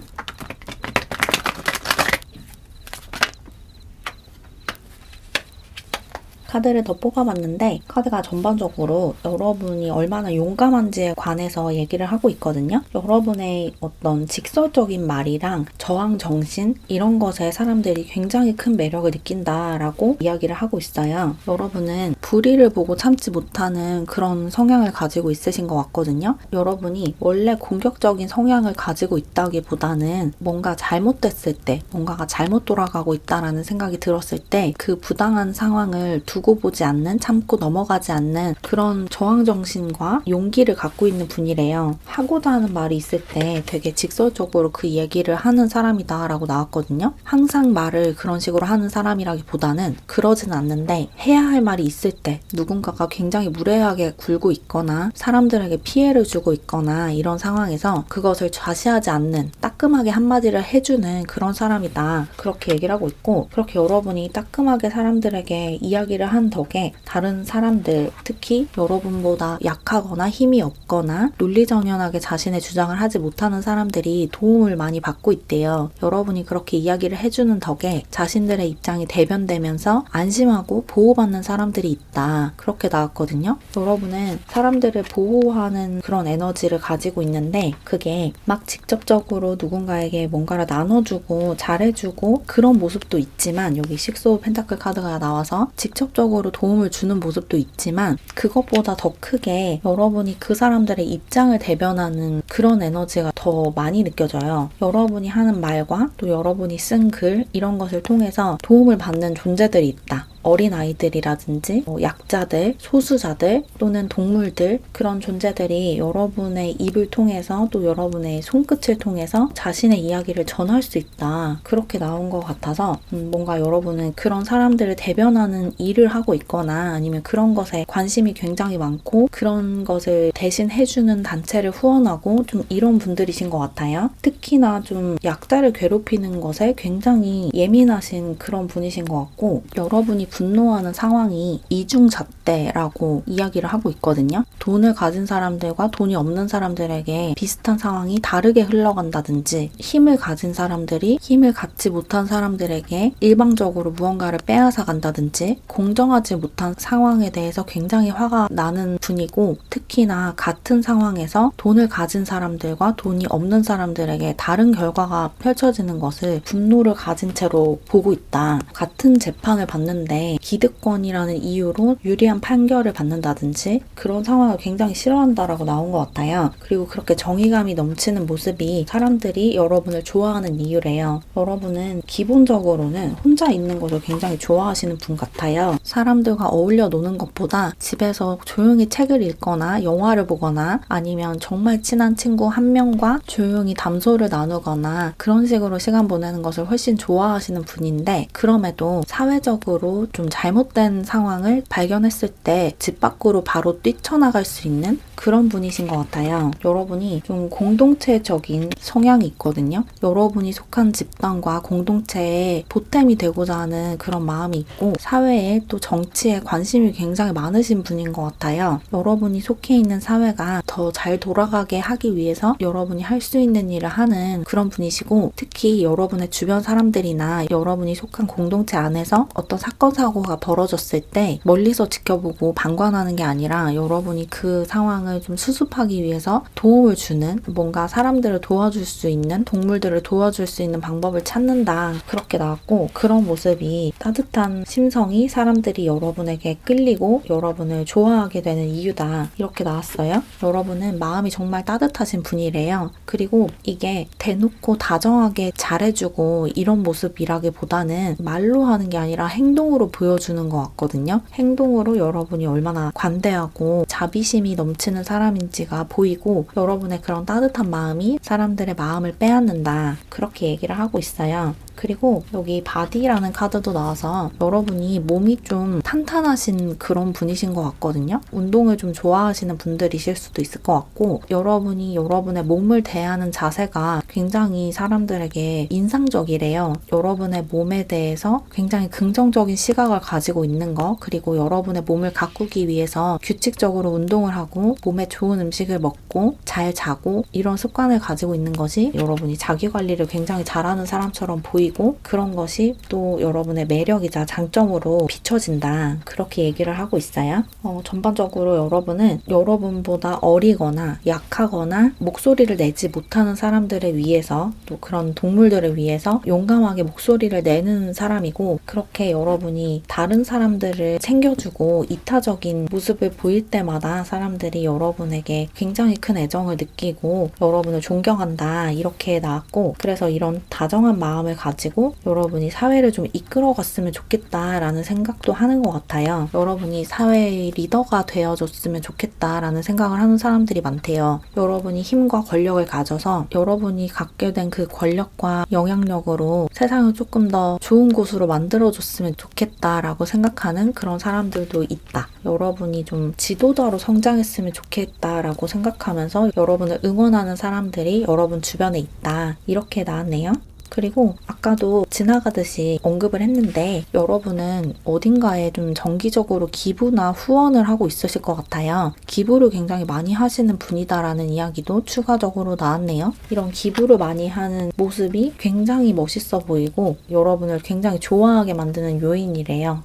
카드를 더 뽑아봤는데 카드가 전반적으로 여러분이 얼마나 용감한지에 관해서 얘기를 하고 있거든요. 여러분의 어떤 직설적인 말이랑 저항정신 이런 것에 사람들이 굉장히 큰 매력을 느낀다라고 이야기를 하고 있어요. 여러분은 불의를 보고 참지 못하는 그런 성향을 가지고 있으신 것 같거든요. 여러분이 원래 공격적인 성향을 가지고 있다기보다는 뭔가 잘못됐을 때, 뭔가가 잘못 돌아가고 있다라는 생각이 들었을 때 그 부당한 상황을 두고 보지 않는, 참고 넘어가지 않는 그런 저항정신과 용기를 갖고 있는 분이래요. 하고자 하는 말이 있을 때 되게 직설적으로 그 얘기를 하는 사람이다 라고 나왔거든요. 항상 말을 그런 식으로 하는 사람이라기보다는 그러진 않는데 해야 할 말이 있을 때 누군가가 굉장히 무례하게 굴고 있거나 사람들에게 피해를 주고 있거나 이런 상황에서 그것을 좌시하지 않는, 따끔하게 한마디를 해주는 그런 사람이다 그렇게 얘기를 하고 있고, 그렇게 여러분이 따끔하게 사람들에게 이야기를 한 덕에 다른 사람들, 특히 여러분보다 약하거나 힘이 없거나 논리정연하게 자신의 주장을 하지 못하는 사람들이 도움을 많이 받고 있대요. 여러분이 그렇게 이야기를 해주는 덕에 자신들의 입장이 대변되면서 안심하고 보호받는 사람들이 있다 그렇게 나왔거든요. 여러분은 사람들을 보호하는 그런 에너지를 가지고 있는데 그게 막 직접적으로 누군가에게 뭔가를 나눠주고 잘해주고 그런 모습도 있지만, 여기 식스 오브 펜타클 카드가 나와서 직접 직접적으로 도움을 주는 모습도 있지만 그것보다 더 크게 여러분이 그 사람들의 입장을 대변하는 그런 에너지가 더 많이 느껴져요. 여러분이 하는 말과 또 여러분이 쓴 글 이런 것을 통해서 도움을 받는 존재들이 있다. 어린아이들이라든지 약자들, 소수자들 또는 동물들 그런 존재들이 여러분의 입을 통해서 또 여러분의 손끝을 통해서 자신의 이야기를 전할 수 있다. 그렇게 나온 것 같아서 뭔가 여러분은 그런 사람들을 대변하는 일을 하고 있거나 아니면 그런 것에 관심이 굉장히 많고 그런 것을 대신 해주는 단체를 후원하고 좀 이런 분들이신 것 같아요. 특히나 좀 약자를 괴롭히는 것에 굉장히 예민하신 그런 분이신 것 같고 여러분이 분노하는 상황이 이중잣대라고 이야기를 하고 있거든요. 돈을 가진 사람들과 돈이 없는 사람들에게 비슷한 상황이 다르게 흘러간다든지 힘을 가진 사람들이 힘을 갖지 못한 사람들에게 일방적으로 무언가를 빼앗아 간다든지 공정하지 못한 상황에 대해서 굉장히 화가 나는 분이고 특히나 같은 상황에서 돈을 가진 사람들과 돈이 없는 사람들에게 다른 결과가 펼쳐지는 것을 분노를 가진 채로 보고 있다. 같은 재판을 받는데 기득권이라는 이유로 유리한 판결을 받는다든지 그런 상황을 굉장히 싫어한다라고 나온 것 같아요. 그리고 그렇게 정의감이 넘치는 모습이 사람들이 여러분을 좋아하는 이유래요. 여러분은 기본적으로는 혼자 있는 것을 굉장히 좋아하시는 분 같아요. 사람들과 어울려 노는 것보다 집에서 조용히 책을 읽거나 영화를 보거나 아니면 정말 친한 친구 한 명과 조용히 담소를 나누거나 그런 식으로 시간 보내는 것을 훨씬 좋아하시는 분인데 그럼에도 사회적으로 좀 잘못된 상황을 발견했을 때 집 밖으로 바로 뛰쳐나갈 수 있는 그런 분이신 것 같아요. 여러분이 좀 공동체적인 성향이 있거든요. 여러분이 속한 집단과 공동체에 보탬이 되고자 하는 그런 마음이 있고 사회에 또 정치에 관심이 굉장히 많으신 분인 것 같아요. 여러분이 속해 있는 사회가 더 잘 돌아가게 하기 위해서 여러분이 할 수 있는 일을 하는 그런 분이시고 특히 여러분의 주변 사람들이나 여러분이 속한 공동체 안에서 어떤 사건 사고가 벌어졌을 때 멀리서 지켜보고 방관하는 게 아니라 여러분이 그 상황을 좀 수습하기 위해서 도움을 주는 뭔가 사람들을 도와줄 수 있는 동물들을 도와줄 수 있는 방법을 찾는다 그렇게 나왔고 그런 모습이 따뜻한 심성이 사람들이 여러분에게 끌리고 여러분을 좋아하게 되는 이유다 이렇게 나왔어요. 여러분은 마음이 정말 따뜻하신 분이래요. 그리고 이게 대놓고 다정하게 잘해주고 이런 모습이라기보다는 말로 하는 게 아니라 행동으로 보여주는 것 같거든요. 행동으로 여러분이 얼마나 관대하고 자비심이 넘치는 사람인지가 보이고 여러분의 그런 따뜻한 마음이 사람들의 마음을 빼앗는다 그렇게 얘기를 하고 있어요. 그리고 여기 바디라는 카드도 나와서 여러분이 몸이 좀 탄탄하신 그런 분이신 것 같거든요. 운동을 좀 좋아하시는 분들이실 수도 있을 것 같고 여러분이 여러분의 몸을 대하는 자세가 굉장히 사람들에게 인상적이래요. 여러분의 몸에 대해서 굉장히 긍정적인 시각을 가지고 있는 거 그리고 여러분의 몸을 가꾸기 위해서 규칙적으로 운동을 하고 몸에 좋은 음식을 먹고 잘 자고 이런 습관을 가지고 있는 것이 여러분이 자기관리를 굉장히 잘하는 사람처럼 보이고 그런 것이 또 여러분의 매력이자 장점으로 비춰진다 그렇게 얘기를 하고 있어요. 전반적으로 여러분은 여러분보다 어리거나 약하거나 목소리를 내지 못하는 사람들을 위해서 또 그런 동물들을 위해서 용감하게 목소리를 내는 사람이고 그렇게 여러분이 다른 사람들을 챙겨주고 이타적인 모습을 보일 때마다 사람들이 여러분에게 굉장히 큰 애정을 느끼고 여러분을 존경한다 이렇게 나왔고 그래서 이런 다정한 마음을 가지고 여러분이 사회를 좀 이끌어갔으면 좋겠다라는 생각도 하는 것 같아요. 여러분이 사회의 리더가 되어줬으면 좋겠다라는 생각을 하는 사람들이 많대요. 여러분이 힘과 권력을 가져서 여러분이 갖게 된 그 권력과 영향력으로 세상을 조금 더 좋은 곳으로 만들어줬으면 좋겠다라고 생각하는 그런 사람들도 있다. 여러분이 좀 지도자로 성장했으면 좋겠다라고 생각하면서 여러분을 응원하는 사람들이 여러분 주변에 있다. 이렇게 나왔네요. 그리고 아까도 지나가듯이 언급을 했는데 여러분은 어딘가에 좀 정기적으로 기부나 후원을 하고 있으실 것 같아요. 기부를 굉장히 많이 하시는 분이다라는 이야기도 추가적으로 나왔네요. 이런 기부를 많이 하는 모습이 굉장히 멋있어 보이고 여러분을 굉장히 좋아하게 만드는 요인이래요.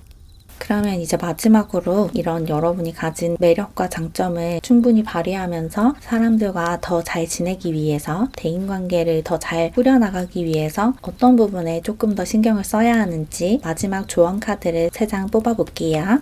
그러면 이제 마지막으로 이런 여러분이 가진 매력과 장점을 충분히 발휘하면서 사람들과 더 잘 지내기 위해서, 대인관계를 더 잘 꾸려나가기 위해서 어떤 부분에 조금 더 신경을 써야 하는지 마지막 조언 카드를 3장 뽑아볼게요.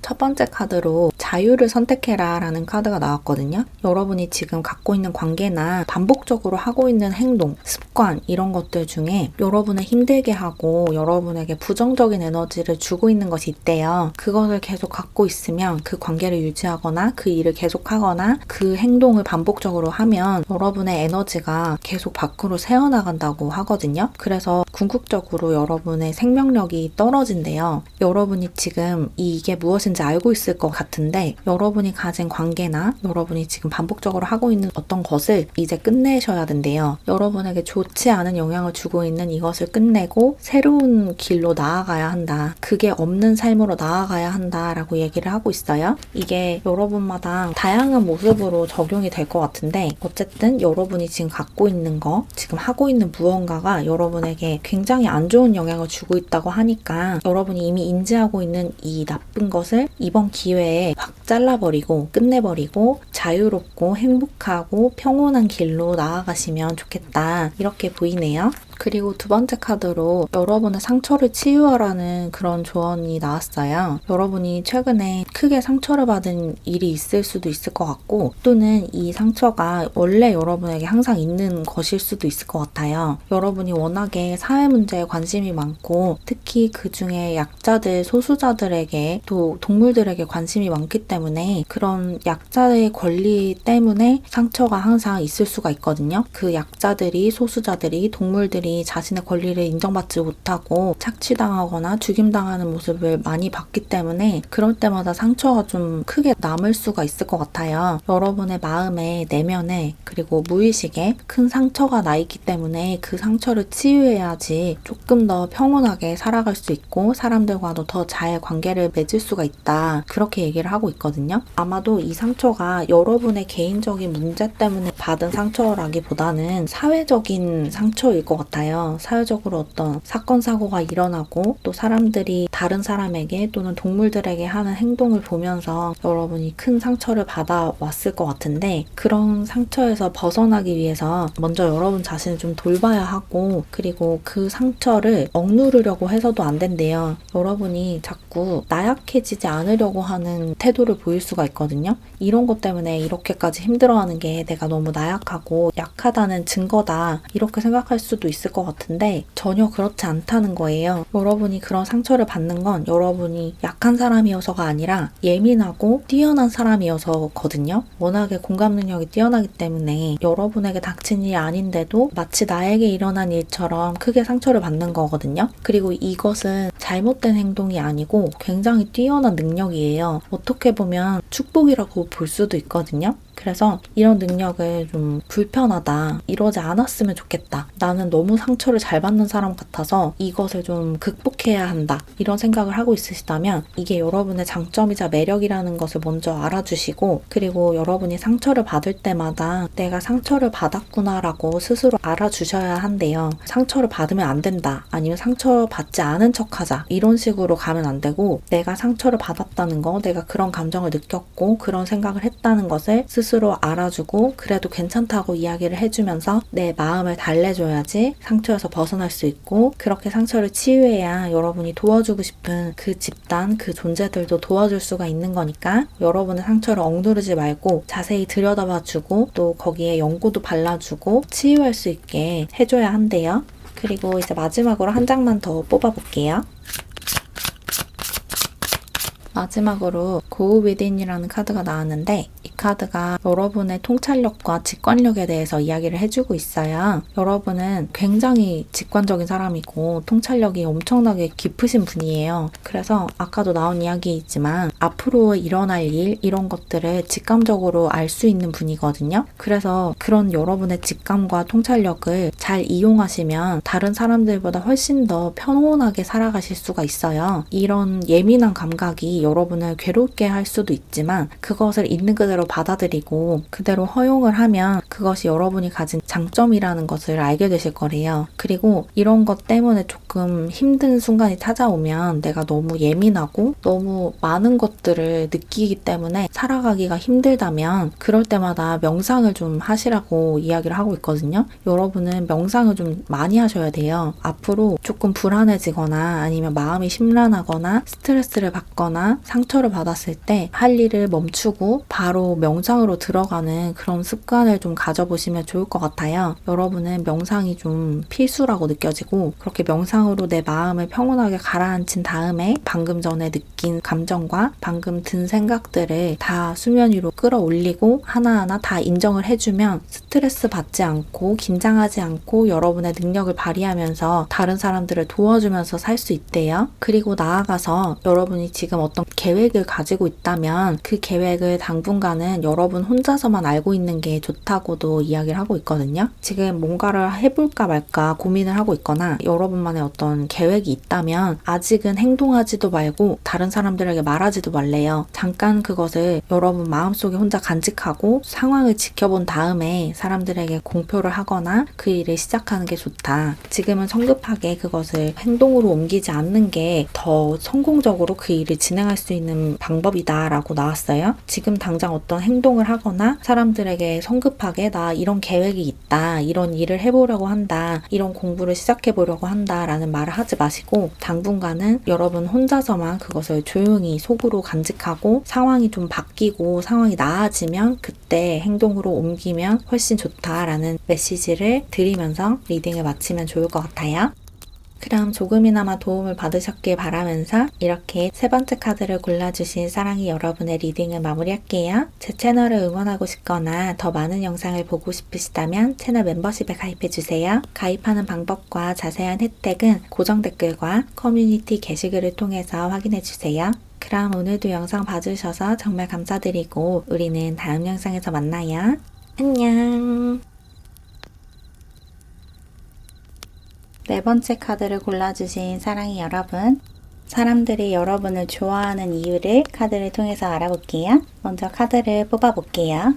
첫 번째 카드로 자유를 선택해라 라는 카드가 나왔거든요. 여러분이 지금 갖고 있는 관계나 반복적으로 하고 있는 행동, 습관 이런 것들 중에 여러분을 힘들게 하고 여러분에게 부정적인 에너지를 주고 있는 것이 있대요. 그것을 계속 갖고 있으면 그 관계를 유지하거나 그 일을 계속하거나 그 행동을 반복적으로 하면 여러분의 에너지가 계속 밖으로 새어나간다고 하거든요. 그래서 궁극적으로 여러분의 생명력이 떨어진대요. 여러분이 지금 이게 무엇인지 알고 있을 것 같은데 여러분이 가진 관계나 여러분이 지금 반복적으로 하고 있는 어떤 것을 이제 끝내셔야 된대요. 여러분에게 좋지 않은 영향을 주고 있는 이것을 끝내고 새로운 길로 나아가야 한다. 그게 없는 삶으로 나아가야 한다라고 얘기를 하고 있어요. 이게 여러분마다 다양한 모습으로 적용이 될 것 같은데 어쨌든 여러분이 지금 갖고 있는 거, 지금 하고 있는 무언가가 여러분에게 굉장히 안 좋은 영향을 주고 있다고 하니까 여러분이 이미 인지하고 있는 이 나쁜 것을 이번 기회에 확 잘라버리고 끝내버리고 자유롭고 행복하고 평온한 길로 나아가시면 좋겠다. 이렇게 보이네요. 그리고 두 번째 카드로 여러분의 상처를 치유하라는 그런 조언이 나왔어요. 여러분이 최근에 크게 상처를 받은 일이 있을 수도 있을 것 같고 또는 이 상처가 원래 여러분에게 항상 있는 것일 수도 있을 것 같아요. 여러분이 워낙에 사회 문제에 관심이 많고 특히 그 중에 약자들, 소수자들에게 또 동물들에게 관심이 많기 때문에 그런 약자의 권리 때문에 상처가 항상 있을 수가 있거든요. 그 약자들이, 소수자들이, 동물들이 자신의 권리를 인정받지 못하고 착취당하거나 죽임당하는 모습을 많이 봤기 때문에 그럴 때마다 상처가 좀 크게 남을 수가 있을 것 같아요. 여러분의 마음에, 내면에 그리고 무의식에 큰 상처가 나 있기 때문에 그 상처를 치유해야지 조금 더 평온하게 살아갈 수 있고 사람들과도 더 잘 관계를 맺을 수가 있다. 그렇게 얘기를 하고 있거든요. 아마도 이 상처가 여러분의 개인적인 문제 때문에 받은 상처라기보다는 사회적인 상처일 것 같아요. 사회적으로 어떤 사건, 사고가 일어나고 또 사람들이 다른 사람에게 또는 동물들에게 하는 행동을 보면서 여러분이 큰 상처를 받아왔을 것 같은데 그런 상처에서 벗어나기 위해서 먼저 여러분 자신을 좀 돌봐야 하고 그리고 그 상처를 억누르려고 해서도 안 된대요. 여러분이 자꾸 나약해지지 않으려고 하는 태도를 보일 수가 있거든요. 이런 것 때문에 이렇게까지 힘들어하는 게 내가 너무 나약하고 약하다는 증거다 이렇게 생각할 수도 있을 것 같은데 전혀 그렇지 않다는 거예요. 여러분이 그런 상처를 받는 건 여러분이 약한 사람이어서가 아니라 예민하고 뛰어난 사람이어서거든요. 워낙에 공감 능력이 뛰어나기 때문에 여러분에게 닥친 일이 아닌데도 마치 나에게 일어난 일처럼 크게 상처를 받는 거거든요. 그리고 이것은 잘못된 행동이 아니고 굉장히 뛰어난 능력이에요. 어떻게 보면 축복이라고 볼 수도 있거든요. 그래서 이런 능력을 좀 불편하다, 이러지 않았으면 좋겠다, 나는 너무 상처를 잘 받는 사람 같아서 이것을 좀 극복해야 한다 이런 생각을 하고 있으시다면 이게 여러분의 장점이자 매력이라는 것을 먼저 알아주시고 그리고 여러분이 상처를 받을 때마다 내가 상처를 받았구나 라고 스스로 알아주셔야 한대요. 상처를 받으면 안 된다, 아니면 상처받지 않은 척하자 이런 식으로 가면 안 되고 내가 상처를 받았다는 거, 내가 그런 감정을 느꼈고 그런 생각을 했다는 것을 스스로 알아주고 그래도 괜찮다고 이야기를 해주면서 내 마음을 달래줘야지 상처에서 벗어날 수 있고 그렇게 상처를 치유해야 여러분이 도와주고 싶은 그 집단, 그 존재들도 도와줄 수가 있는 거니까 여러분의 상처를 억누르지 말고 자세히 들여다봐주고 또 거기에 연고도 발라주고 치유할 수 있게 해줘야 한대요. 그리고 이제 마지막으로 한 장만 더 뽑아볼게요. 마지막으로 Go Within이라는 카드가 나왔는데 이 카드가 여러분의 통찰력과 직관력에 대해서 이야기를 해주고 있어요. 여러분은 굉장히 직관적인 사람이고 통찰력이 엄청나게 깊으신 분이에요. 그래서 아까도 나온 이야기이지만 앞으로 일어날 일 이런 것들을 직감적으로 알 수 있는 분이거든요. 그래서 그런 여러분의 직감과 통찰력을 잘 이용하시면 다른 사람들보다 훨씬 더 평온하게 살아가실 수가 있어요. 이런 예민한 감각이 여러분을 괴롭게 할 수도 있지만 그것을 있는 그대로 받아들이고 그대로 허용을 하면 그것이 여러분이 가진 장점이라는 것을 알게 되실 거래요. 그리고 이런 것 때문에 조금 힘든 순간이 찾아오면 내가 너무 예민하고 너무 많은 것들을 느끼기 때문에 살아가기가 힘들다면 그럴 때마다 명상을 좀 하시라고 이야기를 하고 있거든요. 여러분은 명상을 좀 많이 하셔야 돼요. 앞으로 조금 불안해지거나 아니면 마음이 심란하거나 스트레스를 받거나 상처를 받았을 때 할 일을 멈추고 바로 명상으로 들어가는 그런 습관을 좀 가져보시면 좋을 것 같아요. 여러분은 명상이 좀 필수라고 느껴지고 그렇게 명상으로 내 마음을 평온하게 가라앉힌 다음에 방금 전에 느낀 감정과 방금 든 생각들을 다 수면 위로 끌어올리고 하나하나 다 인정을 해주면 스트레스 받지 않고 긴장하지 않고 여러분의 능력을 발휘하면서 다른 사람들을 도와주면서 살 수 있대요. 그리고 나아가서 여러분이 지금 어떤 계획을 가지고 있다면 그 계획을 당분간은 여러분 혼자서만 알고 있는 게 좋다고도 이야기를 하고 있거든요. 지금 뭔가를 해볼까 말까 고민을 하고 있거나 여러분만의 어떤 계획이 있다면 아직은 행동하지도 말고 다른 사람들에게 말하지도 말래요. 잠깐 그것을 여러분 마음속에 혼자 간직하고 상황을 지켜본 다음에 사람들에게 공표를 하거나 그 일을 시작하는 게 좋다. 지금은 성급하게 그것을 행동으로 옮기지 않는 게 더 성공적으로 그 일을 진행할 수 있는 방법이다 라고 나왔어요. 지금 당장 어떤 행동을 하거나 사람들에게 성급하게 나 이런 계획이 있다, 이런 일을 해보려고 한다, 이런 공부를 시작해보려고 한다 라는 말을 하지 마시고 당분간은 여러분 혼자서만 그것을 조용히 속으로 간직하고 상황이 좀 바뀌고 상황이 나아지면 그때 행동으로 옮기면 훨씬 좋다라는 메시지를 드리면서 리딩을 마치면 좋을 것 같아요. 그럼 조금이나마 도움을 받으셨길 바라면서 이렇게 세 번째 카드를 골라주신 사랑이 여러분의 리딩을 마무리할게요. 제 채널을 응원하고 싶거나 더 많은 영상을 보고 싶으시다면 채널 멤버십에 가입해주세요. 가입하는 방법과 자세한 혜택은 고정 댓글과 커뮤니티 게시글을 통해서 확인해주세요. 그럼 오늘도 영상 봐주셔서 정말 감사드리고 우리는 다음 영상에서 만나요. 안녕. 네 번째 카드를 골라주신 사랑이 여러분, 사람들이 여러분을 좋아하는 이유를 카드를 통해서 알아볼게요. 먼저 카드를 뽑아볼게요.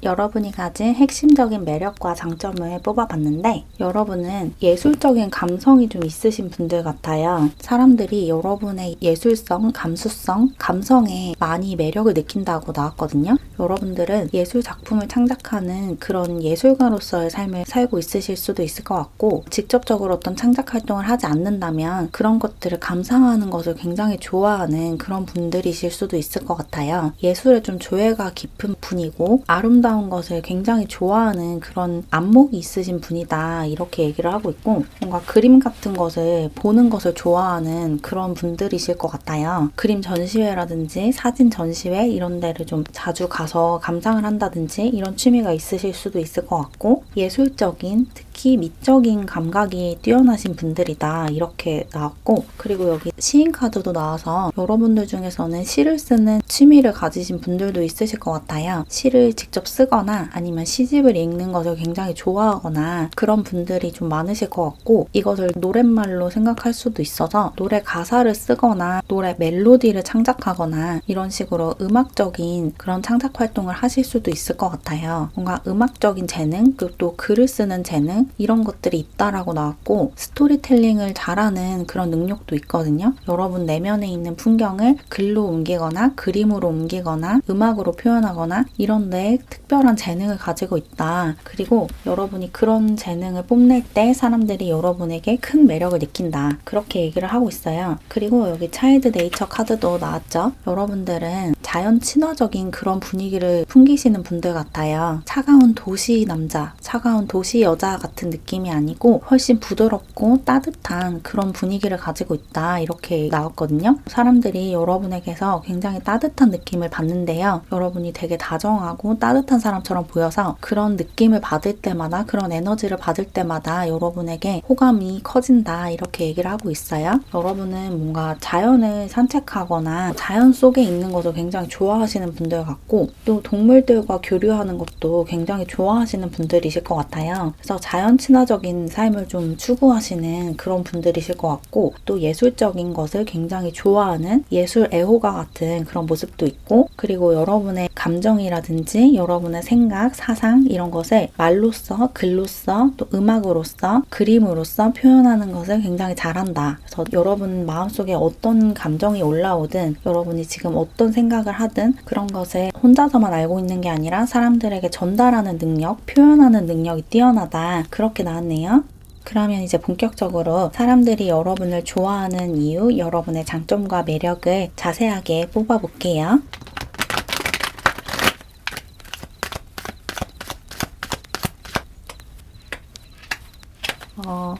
여러분이 가진 핵심적인 매력과 장점을 뽑아봤는데 여러분은 예술적인 감성이 좀 있으신 분들 같아요. 사람들이 여러분의 예술성, 감수성, 감성에 많이 매력을 느낀다고 나왔거든요. 여러분들은 예술 작품을 창작하는 그런 예술가로서의 삶을 살고 있으실 수도 있을 것 같고 직접적으로 어떤 창작 활동을 하지 않는다면 그런 것들을 감상하는 것을 굉장히 좋아하는 그런 분들이실 수도 있을 것 같아요. 예술에 좀 조예가 깊은 분이고 아름다운 것을 굉장히 좋아하는 그런 안목이 있으신 분이다 이렇게 얘기를 하고 있고 뭔가 그림 같은 것을 보는 것을 좋아하는 그런 분들이실 것 같아요. 그림 전시회라든지 사진 전시회 이런 데를 좀 자주 가서 감상을 한다든지 이런 취미가 있으실 수도 있을 것 같고 예술적인 특히 미적인 감각이 뛰어나신 분들이다 이렇게 나왔고 그리고 여기 시인 카드도 나와서 여러분들 중에서는 시를 쓰는 취미를 가지신 분들도 있으실 것 같아요. 시를 직접 쓰거나 아니면 시집을 읽는 것을 굉장히 좋아하거나 그런 분들이 좀 많으실 것 같고 이것을 노랫말로 생각할 수도 있어서 노래 가사를 쓰거나 노래 멜로디를 창작하거나 이런 식으로 음악적인 그런 창작 활동을 하실 수도 있을 것 같아요. 뭔가 음악적인 재능 그리고 또 글을 쓰는 재능 이런 것들이 있다라고 나왔고 스토리텔링을 잘하는 그런 능력도 있거든요. 여러분 내면에 있는 풍경을 글로 옮기거나 그림으로 옮기거나 음악으로 표현하거나 이런 데 특별한 재능을 가지고 있다. 그리고 여러분이 그런 재능을 뽐낼 때 사람들이 여러분에게 큰 매력을 느낀다. 그렇게 얘기를 하고 있어요. 그리고 여기 차일드 네이처 카드도 나왔죠. 여러분들은 자연 친화적인 그런 분위기를 풍기시는 분들 같아요. 차가운 도시 남자, 차가운 도시 여자 같은 느낌이 아니고 훨씬 부드럽고 따뜻한 그런 분위기를 가지고 있다. 이렇게 나왔거든요. 사람들이 여러분에게서 굉장히 따뜻한 느낌을 받는데요. 여러분이 되게 다정하고 따뜻한 사람처럼 보여서 그런 느낌을 받을 때마다 그런 에너지를 받을 때마다 여러분에게 호감이 커진다. 이렇게 얘기를 하고 있어요. 여러분은 뭔가 자연을 산책하거나 자연 속에 있는 것을 굉장히 좋아하시는 분들 같고 또 동물들과 교류하는 것도 굉장히 좋아하시는 분들이실 것 같아요. 그래서 자연 자연 친화적인 삶을 좀 추구하시는 그런 분들이실 것 같고, 또 예술적인 것을 굉장히 좋아하는 예술 애호가 같은 그런 모습도 있고, 그리고 여러분의 감정이라든지 여러분의 생각, 사상 이런 것을 말로써, 글로써, 또 음악으로써, 그림으로써 표현하는 것을 굉장히 잘한다. 그래서 여러분 마음속에 어떤 감정이 올라오든, 여러분이 지금 어떤 생각을 하든 그런 것을 혼자서만 알고 있는 게 아니라 사람들에게 전달하는 능력, 표현하는 능력이 뛰어나다. 그렇게 나왔네요. 그러면 이제 본격적으로 사람들이 여러분을 좋아하는 이유, 여러분의 장점과 매력을 자세하게 뽑아볼게요.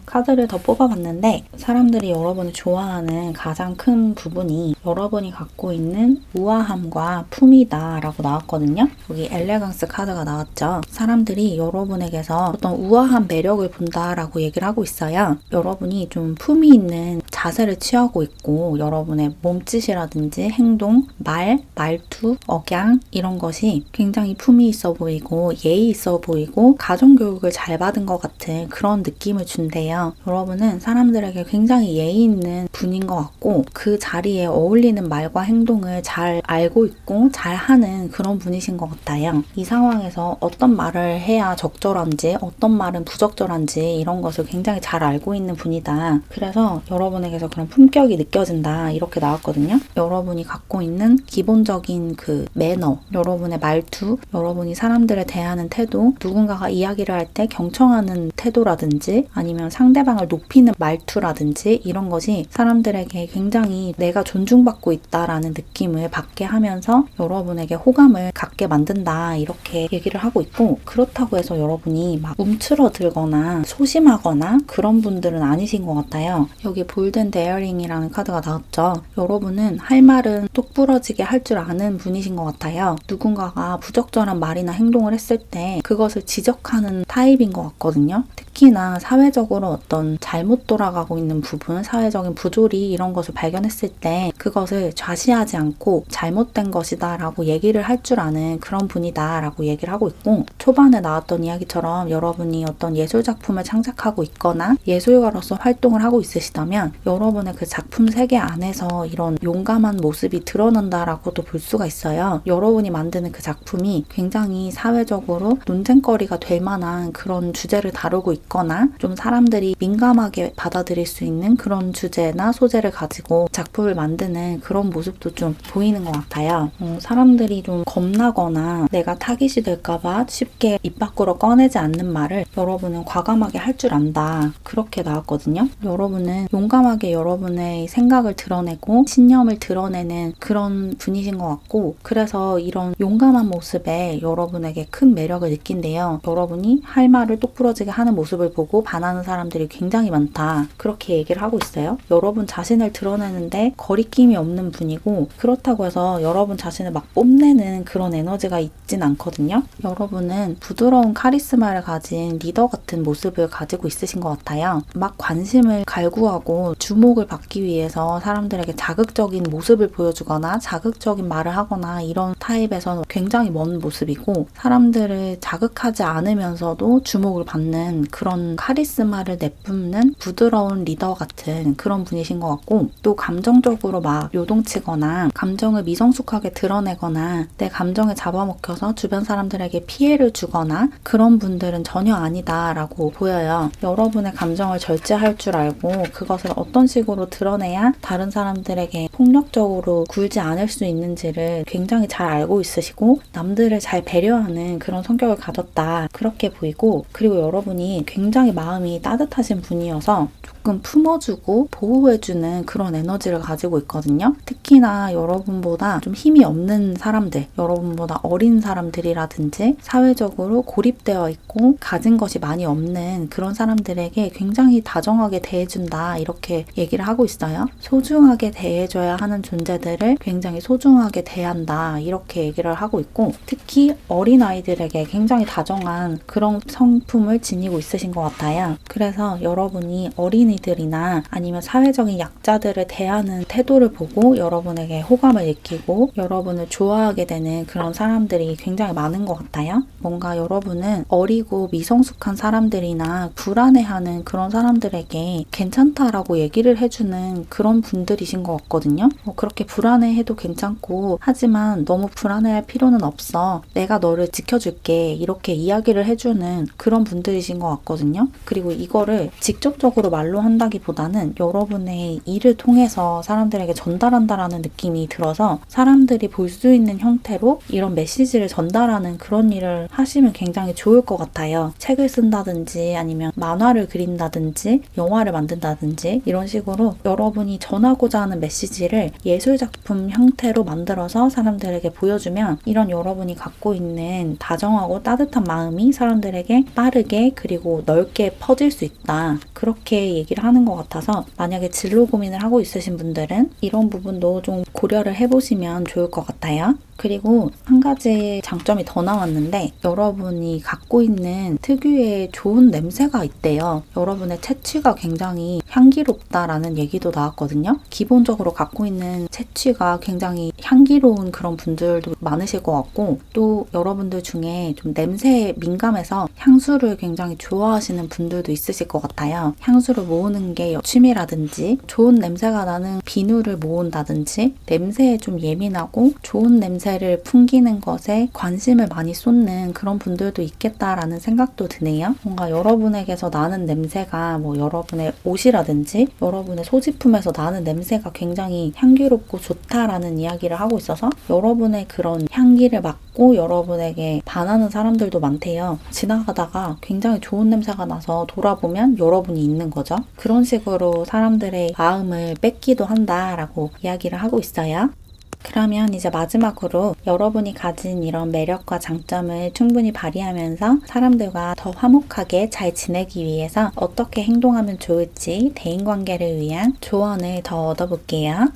카드를 더 뽑아봤는데, 사람들이 여러분을 좋아하는 가장 큰 부분이 여러분이 갖고 있는 우아함과 품이다 라고 나왔거든요. 여기 엘레강스 카드가 나왔죠. 사람들이 여러분에게서 어떤 우아한 매력을 본다 라고 얘기를 하고 있어요. 여러분이 좀 품이 있는 자세를 취하고 있고, 여러분의 몸짓이라든지 행동, 말투, 억양 이런 것이 굉장히 품이 있어 보이고 예의 있어 보이고 가정교육을 잘 받은 것 같은 그런 느낌을 준대요. 여러분은 사람들에게 굉장히 예의 있는 분인 것 같고, 그 자리에 어울리는 말과 행동을 잘 알고 있고 잘 하는 그런 분이신 것 같아요. 이 상황에서 어떤 말을 해야 적절한지, 어떤 말은 부적절한지 이런 것을 굉장히 잘 알고 있는 분이다. 그래서 여러분에게서 그런 품격이 느껴진다. 이렇게 나왔거든요. 여러분이 갖고 있는 기본적인 그 매너, 여러분의 말투, 여러분이 사람들을 대하는 태도, 누군가가 이야기를 할 때 경청하는 태도라든지 아니면 상대방을 높이는 말투라든지 이런 것이 사람들에게 굉장히 내가 존중받고 있다라는 느낌을 받게 하면서 여러분에게 호감을 갖게 만든다. 이렇게 얘기를 하고 있고, 그렇다고 해서 여러분이 막 움츠러들거나 소심하거나 그런 분들은 아니신 것 같아요. 여기 볼드 앤 데어링이라는 카드가 나왔죠. 여러분은 할 말은 똑부러지게 할 줄 아는 분이신 것 같아요. 누군가가 부적절한 말이나 행동을 했을 때 그것을 지적하는 타입인 것 같거든요. 특히나 사회적으로 어떤 잘못 돌아가고 있는 부분, 사회적인 부조리 이런 것을 발견했을 때 그것을 좌시하지 않고 잘못된 것이다 라고 얘기를 할 줄 아는 그런 분이다 라고 얘기를 하고 있고, 초반에 나왔던 이야기처럼 여러분이 어떤 예술작품을 창작하고 있거나 예술가로서 활동을 하고 있으시다면 여러분의 그 작품 세계 안에서 이런 용감한 모습이 드러난다라고도 볼 수가 있어요. 여러분이 만드는 그 작품이 굉장히 사회적으로 논쟁거리가 될 만한 그런 주제를 다루고 있거나 좀 사람들이 민감하게 받아들일 수 있는 그런 주제나 소재를 가지고 작품을 만드는 그런 모습도 좀 보이는 것 같아요. 사람들이 좀 겁나거나 내가 타깃이 될까봐 쉽게 입 밖으로 꺼내지 않는 말을 여러분은 과감하게 할 줄 안다. 그렇게 나왔거든요. 여러분은 용감하게 여러분의 생각을 드러내고 신념을 드러내는 그런 분이신 것 같고, 그래서 이런 용감한 모습에 여러분에게 큰 매력을 느낀대요. 여러분이 할 말을 똑부러지게 하는 모습을 보고 반하는 사람들이 굉장히 많다. 그렇게 얘기를 하고 있어요. 여러분 자신을 드러내는데 거리낌이 없는 분이고, 그렇다고 해서 여러분 자신을 막 뽐내는 그런 에너지가 있진 않거든요. 여러분은 부드러운 카리스마를 가진 리더 같은 모습을 가지고 있으신 것 같아요. 막 관심을 갈구하고 주목을 받기 위해서 사람들에게 자극적인 모습을 보여주거나 자극적인 말을 하거나 이런 타입에서는 굉장히 먼 모습이고, 사람들을 자극하지 않으면서도 주목을 받는 그런 카리스마를 내뿜는 부드러운 리더 같은 그런 분이신 것 같고, 또 감정적으로 막 요동치거나 감정을 미성숙하게 드러내거나 내 감정에 잡아먹혀서 주변 사람들에게 피해를 주거나 그런 분들은 전혀 아니다라고 보여요. 여러분의 감정을 절제할 줄 알고 그것을 어떤 식으로 드러내야 다른 사람들에게 폭력적으로 굴지 않을 수 있는지를 굉장히 잘 알고 있으시고, 남들을 잘 배려하는 그런 성격을 가졌다. 그렇게 보이고, 그리고 여러분이 굉장히 마음이 따뜻하신 분이어서 조금 품어주고 보호해주는 그런 에너지를 가지고 있거든요. 특히나 여러분보다 좀 힘이 없는 사람들, 여러분보다 어린 사람들이라든지 사회적으로 고립되어 있고 가진 것이 많이 없는 그런 사람들에게 굉장히 다정하게 대해준다. 이렇게 얘기를 하고 있어요. 소중하게 대해줘야 하는 존재들을 굉장히 소중하게 대한다. 이렇게 얘기를 하고 있고, 특히 어린아이들에게 굉장히 다정한 그런 성품을 지니고 있으신 것 같아요. 그래서 여러분이 어린이들이나 아니면 사회적인 약자들을 대하는 태도를 얼굴을 보고 여러분에게 호감을 느끼고 여러분을 좋아하게 되는 그런 사람들이 굉장히 많은 것 같아요. 뭔가 여러분은 어리고 미성숙한 사람들이나 불안해하는 그런 사람들에게 괜찮다라고 얘기를 해주는 그런 분들이신 것 같거든요. 그렇게 불안해해도 괜찮고 하지만 너무 불안해할 필요는 없어. 내가 너를 지켜줄게. 이렇게 이야기를 해주는 그런 분들이신 것 같거든요. 그리고 이거를 직접적으로 말로 한다기보다는 여러분의 일을 통해서 사람들에게 전달한다라는 느낌이 들어서 사람들이 볼 수 있는 형태로 이런 메시지를 전달하는 그런 일을 하시면 굉장히 좋을 것 같아요. 책을 쓴다든지 아니면 만화를 그린다든지 영화를 만든다든지 이런 식으로 여러분이 전하고자 하는 메시지를 예술작품 형태로 만들어서 사람들에게 보여주면 이런 여러분이 갖고 있는 다정하고 따뜻한 마음이 사람들에게 빠르게 그리고 넓게 퍼질 수 있다. 그렇게 얘기를 하는 것 같아서 만약에 진로 고민을 하고 있으신 분들은 이런 부분도 좀 고려를 해보시면 좋을 것 같아요. 그리고 한 가지 장점이 더 나왔는데 여러분이 갖고 있는 특유의 좋은 냄새가 있대요. 여러분의 채취가 굉장히 향기롭다라는 얘기도 나왔거든요. 기본적으로 갖고 있는 채취가 굉장히 향기로운 그런 분들도 많으실 것 같고 또 여러분들 중에 좀 냄새에 민감해서 향수를 굉장히 좋아하시는 분들도 있으실 것 같아요. 향수를 모으는 게 취미라든지 좋은 냄새가 나는 비누를 모은다든지 냄새에 좀 예민하고 좋은 냄새를 풍기는 것에 관심을 많이 쏟는 그런 분들도 있겠다라는 생각도 드네요. 뭔가 여러분에게서 나는 냄새가 뭐 여러분의 옷이라든지 여러분의 소지품에서 나는 냄새가 굉장히 향기롭고 좋다라는 이야기를 하고 있어서 여러분의 그런 향기를 맡고 여러분에게 반하는 사람들도 많대요. 지나가다가 굉장히 좋은 냄새가 나서 돌아보면 여러분이 있는 거죠. 그런 식으로 사람들의 마음을 뺏기도 한다라고 이야기를 하고 있어요. 그러면 이제 마지막으로 여러분이 가진 이런 매력과 장점을 충분히 발휘하면서 사람들과 더 화목하게 잘 지내기 위해서 어떻게 행동하면 좋을지 대인관계를 위한 조언을 더 얻어볼게요.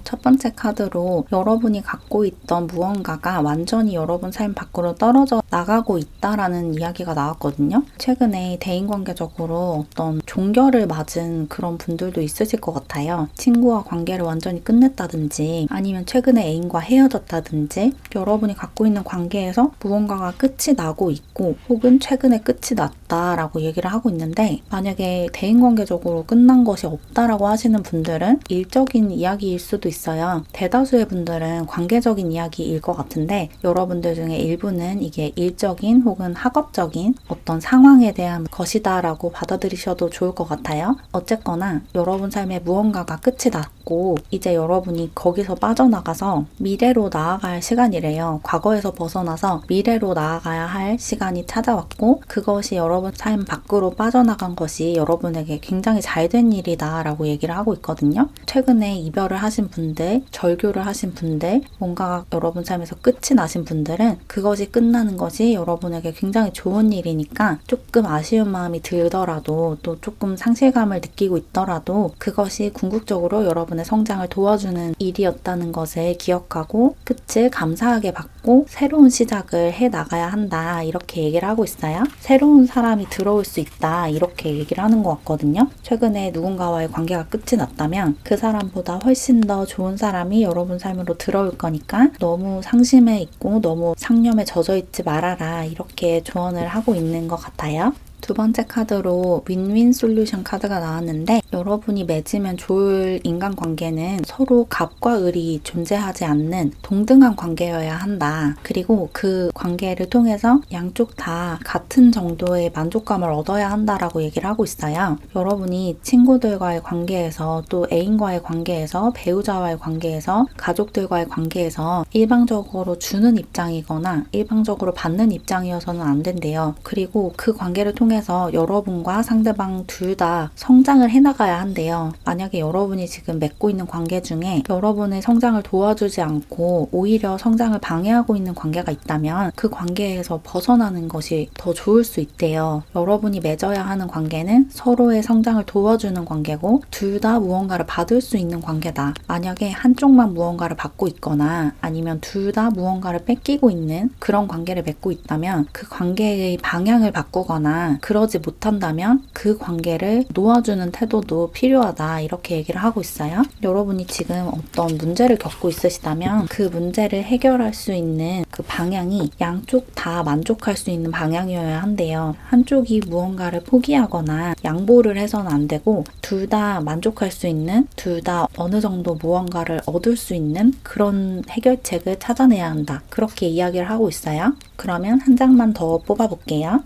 첫 번째 카드로 여러분이 갖고 있던 무언가가 완전히 여러분 삶 밖으로 떨어져 나가고 있다라는 이야기가 나왔거든요. 최근에 대인관계적으로 어떤 종결을 맞은 그런 분들도 있으실 것 같아요. 친구와 관계를 완전히 끝냈다든지 아니면 최근에 애인과 헤어졌다든지 여러분이 갖고 있는 관계에서 무언가가 끝이 나고 있고 혹은 최근에 끝이 났다라고 얘기를 하고 있는데 만약에 대인관계적으로 끝난 것이 없다라고 하시는 분들은 일적인 이야기일 수도 있어요. 대다수의 분들은 관계적인 이야기일 것 같은데 여러분들 중에 일부는 이게 일적인 혹은 학업적인 어떤 상황에 대한 것이다 라고 받아들이셔도 좋을 것 같아요. 어쨌거나 여러분 삶에 무언가가 끝이 났고 이제 여러분이 거기서 빠져나가서 미래로 나아갈 시간이래요. 과거에서 벗어나서 미래로 나아가야 할 시간이 찾아왔고 그것이 여러분 삶 밖으로 빠져나간 것이 여러분에게 굉장히 잘된 일이다 라고 얘기를 하고 있거든요. 최근에 이별을 하신 분들, 절교를 하신 분들, 뭔가 여러분 삶에서 끝이 나신 분들은 그것이 끝나는 것이 여러분에게 굉장히 좋은 일이니까 조금 아쉬운 마음이 들더라도 또 조금 상실감을 느끼고 있더라도 그것이 궁극적으로 여러분의 성장을 도와주는 일이었다는 것을 기억하고 끝을 감사하게 받고 새로운 시작을 해 나가야 한다 이렇게 얘기를 하고 있어요. 새로운 사람이 들어올 수 있다 이렇게 얘기를 하는 것 같거든요. 최근에 누군가와의 관계가 끝이 났다면 그 사람보다 훨씬 더 좋은 사람이 여러분 삶으로 들어올 거니까 너무 상심해 있고 너무 상념에 젖어 있지 말아라 이렇게 조언을 하고 있는 것 같아요. 두 번째 카드로 윈윈 솔루션 카드가 나왔는데 여러분이 맺으면 좋을 인간관계는 서로 갑과 을이 존재하지 않는 동등한 관계여야 한다. 그리고 그 관계를 통해서 양쪽 다 같은 정도의 만족감을 얻어야 한다라고 얘기를 하고 있어요. 여러분이 친구들과의 관계에서 또 애인과의 관계에서 배우자와의 관계에서 가족들과의 관계에서 일방적으로 주는 입장이거나 일방적으로 받는 입장이어서는 안 된대요. 그리고 그 관계를 통해서 여러분과 상대방 둘 다 성장을 해나가야 한대요. 만약에 여러분이 지금 맺고 있는 관계 중에 여러분의 성장을 도와주지 않고 오히려 성장을 방해하고 있는 관계가 있다면 그 관계에서 벗어나는 것이 더 좋을 수 있대요. 여러분이 맺어야 하는 관계는 서로의 성장을 도와주는 관계고 둘 다 무언가를 받을 수 있는 관계다. 만약에 한쪽만 무언가를 받고 있거나 아니면 둘 다 무언가를 뺏기고 있는 그런 관계를 맺고 있다면 그 관계의 방향을 바꾸거나 그러지 못한다면 그 관계를 놓아주는 태도도 필요하다 이렇게 얘기를 하고 있어요. 여러분이 지금 어떤 문제를 겪고 있으시다면 그 문제를 해결할 수 있는 그 방향이 양쪽 다 만족할 수 있는 방향이어야 한대요. 한쪽이 무언가를 포기하거나 양보를 해서는 안 되고 둘 다 만족할 수 있는, 둘 다 어느 정도 무언가를 얻을 수 있는 그런 해결책을 찾아내야 한다. 그렇게 이야기를 하고 있어요. 그러면 한 장만 더 뽑아볼게요.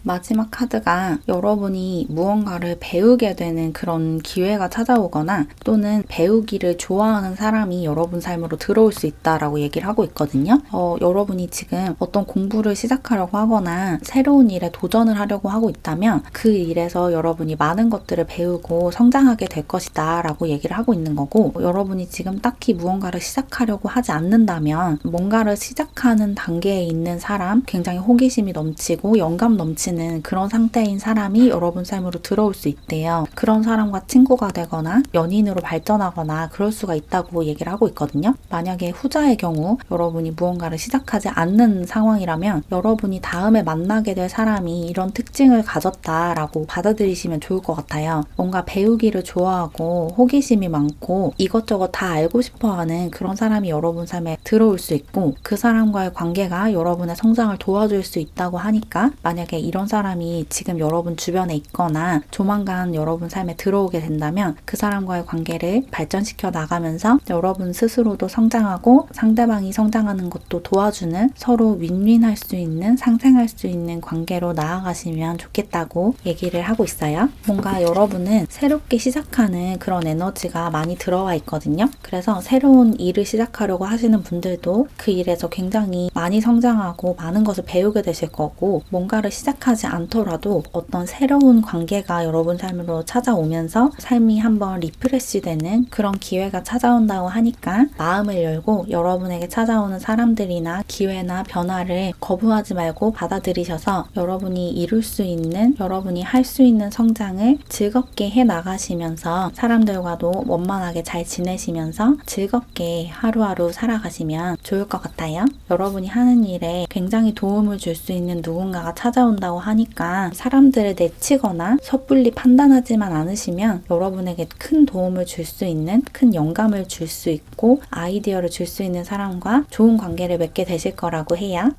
마지막 카드가 여러분이 무언가를 배우게 되는 그런 기회가 찾아오거나 또는 배우기를 좋아하는 사람이 여러분 삶으로 들어올 수 있다라고 얘기를 하고 있거든요. 여러분이 지금 어떤 공부를 시작하려고 하거나 새로운 일에 도전을 하려고 하고 있다면 그 일에서 여러분이 많은 것들을 배우고 성장하게 될 것이다 라고 얘기를 하고 있는 거고, 여러분이 지금 딱히 무언가를 시작하려고 하지 않는다면 뭔가를 시작하는 단계에 있는 사람, 굉장히 호기심이 넘치고 영감 넘치는 그런 상태인 사람이 여러분 삶으로 들어올 수 있대요. 그런 사람과 친구가 되거나 연인으로 발전하거나 그럴 수가 있다고 얘기를 하고 있거든요. 만약에 후자의 경우 여러분이 무언가를 시작하지 않는 상황이라면 여러분이 다음에 만나게 될 사람이 이런 특징을 가졌다라고 받아들이시면 좋을 것 같아요. 뭔가 배우기를 좋아하고 호기심이 많고 이것저것 다 알고 싶어하는 그런 사람이 여러분 삶에 들어올 수 있고, 그 사람과의 관계가 여러분의 성장을 도와줄 수 있다고 하니까 만약에 이런 사람이 지금 여러분 주변에 있거나 조만간 여러분 삶에 들어오게 된다면 그 사람과의 관계를 발전시켜 나가면서 여러분 스스로도 성장하고 상대방이 성장하는 것도 도와주는, 서로 윈윈할 수 있는, 상생할 수 있는 관계로 나아가시면 좋겠다고 얘기를 하고 있어요. 뭔가 여러분은 새롭게 시작하는 그런 에너지가 많이 들어와 있거든요. 그래서 새로운 일을 시작하려고 하시는 분들도 그 일에서 굉장히 많이 성장하고 많은 것을 배우게 되실 거고, 뭔가를 시작하지 않더라도 어떤 새로운 관계가 여러분 삶으로 찾아오면서 삶이 한번 리프레시되는 그런 기회가 찾아온다고 하니까 마음을 열고 여러분에게 찾아오는 사람들이나 기회나 변화를 거부하지 말고 받아들이셔서 여러분이 이룰 수 있는, 여러분이 할 수 있는 성장을 즐겁게 해 나가시면서 사람들과도 원만하게 잘 지내시면서 즐겁게 하루하루 살아가시면 좋을 것 같아요. 여러분이 하는 일에 굉장히 도움을 줄 수 있는 누군가가 찾아온다고 하니까 사람들을 내치거나 섣불리 판단하지만 않으시면 여러분에게 큰 도움을 줄 수 있는, 큰 영감을 줄 수 있고 아이디어를 줄 수 있는 사람과 좋은 관계를 맺게 되실 거라고 해요.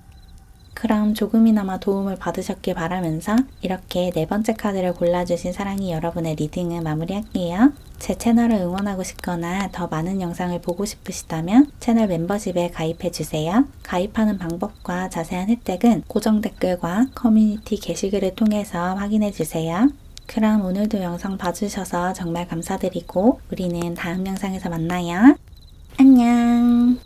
그럼 조금이나마 도움을 받으셨길 바라면서 이렇게 네 번째 카드를 골라주신 사랑이 여러분의 리딩을 마무리할게요. 제 채널을 응원하고 싶거나 더 많은 영상을 보고 싶으시다면 채널 멤버십에 가입해주세요. 가입하는 방법과 자세한 혜택은 고정 댓글과 커뮤니티 게시글을 통해서 확인해주세요. 그럼 오늘도 영상 봐주셔서 정말 감사드리고 우리는 다음 영상에서 만나요. 안녕.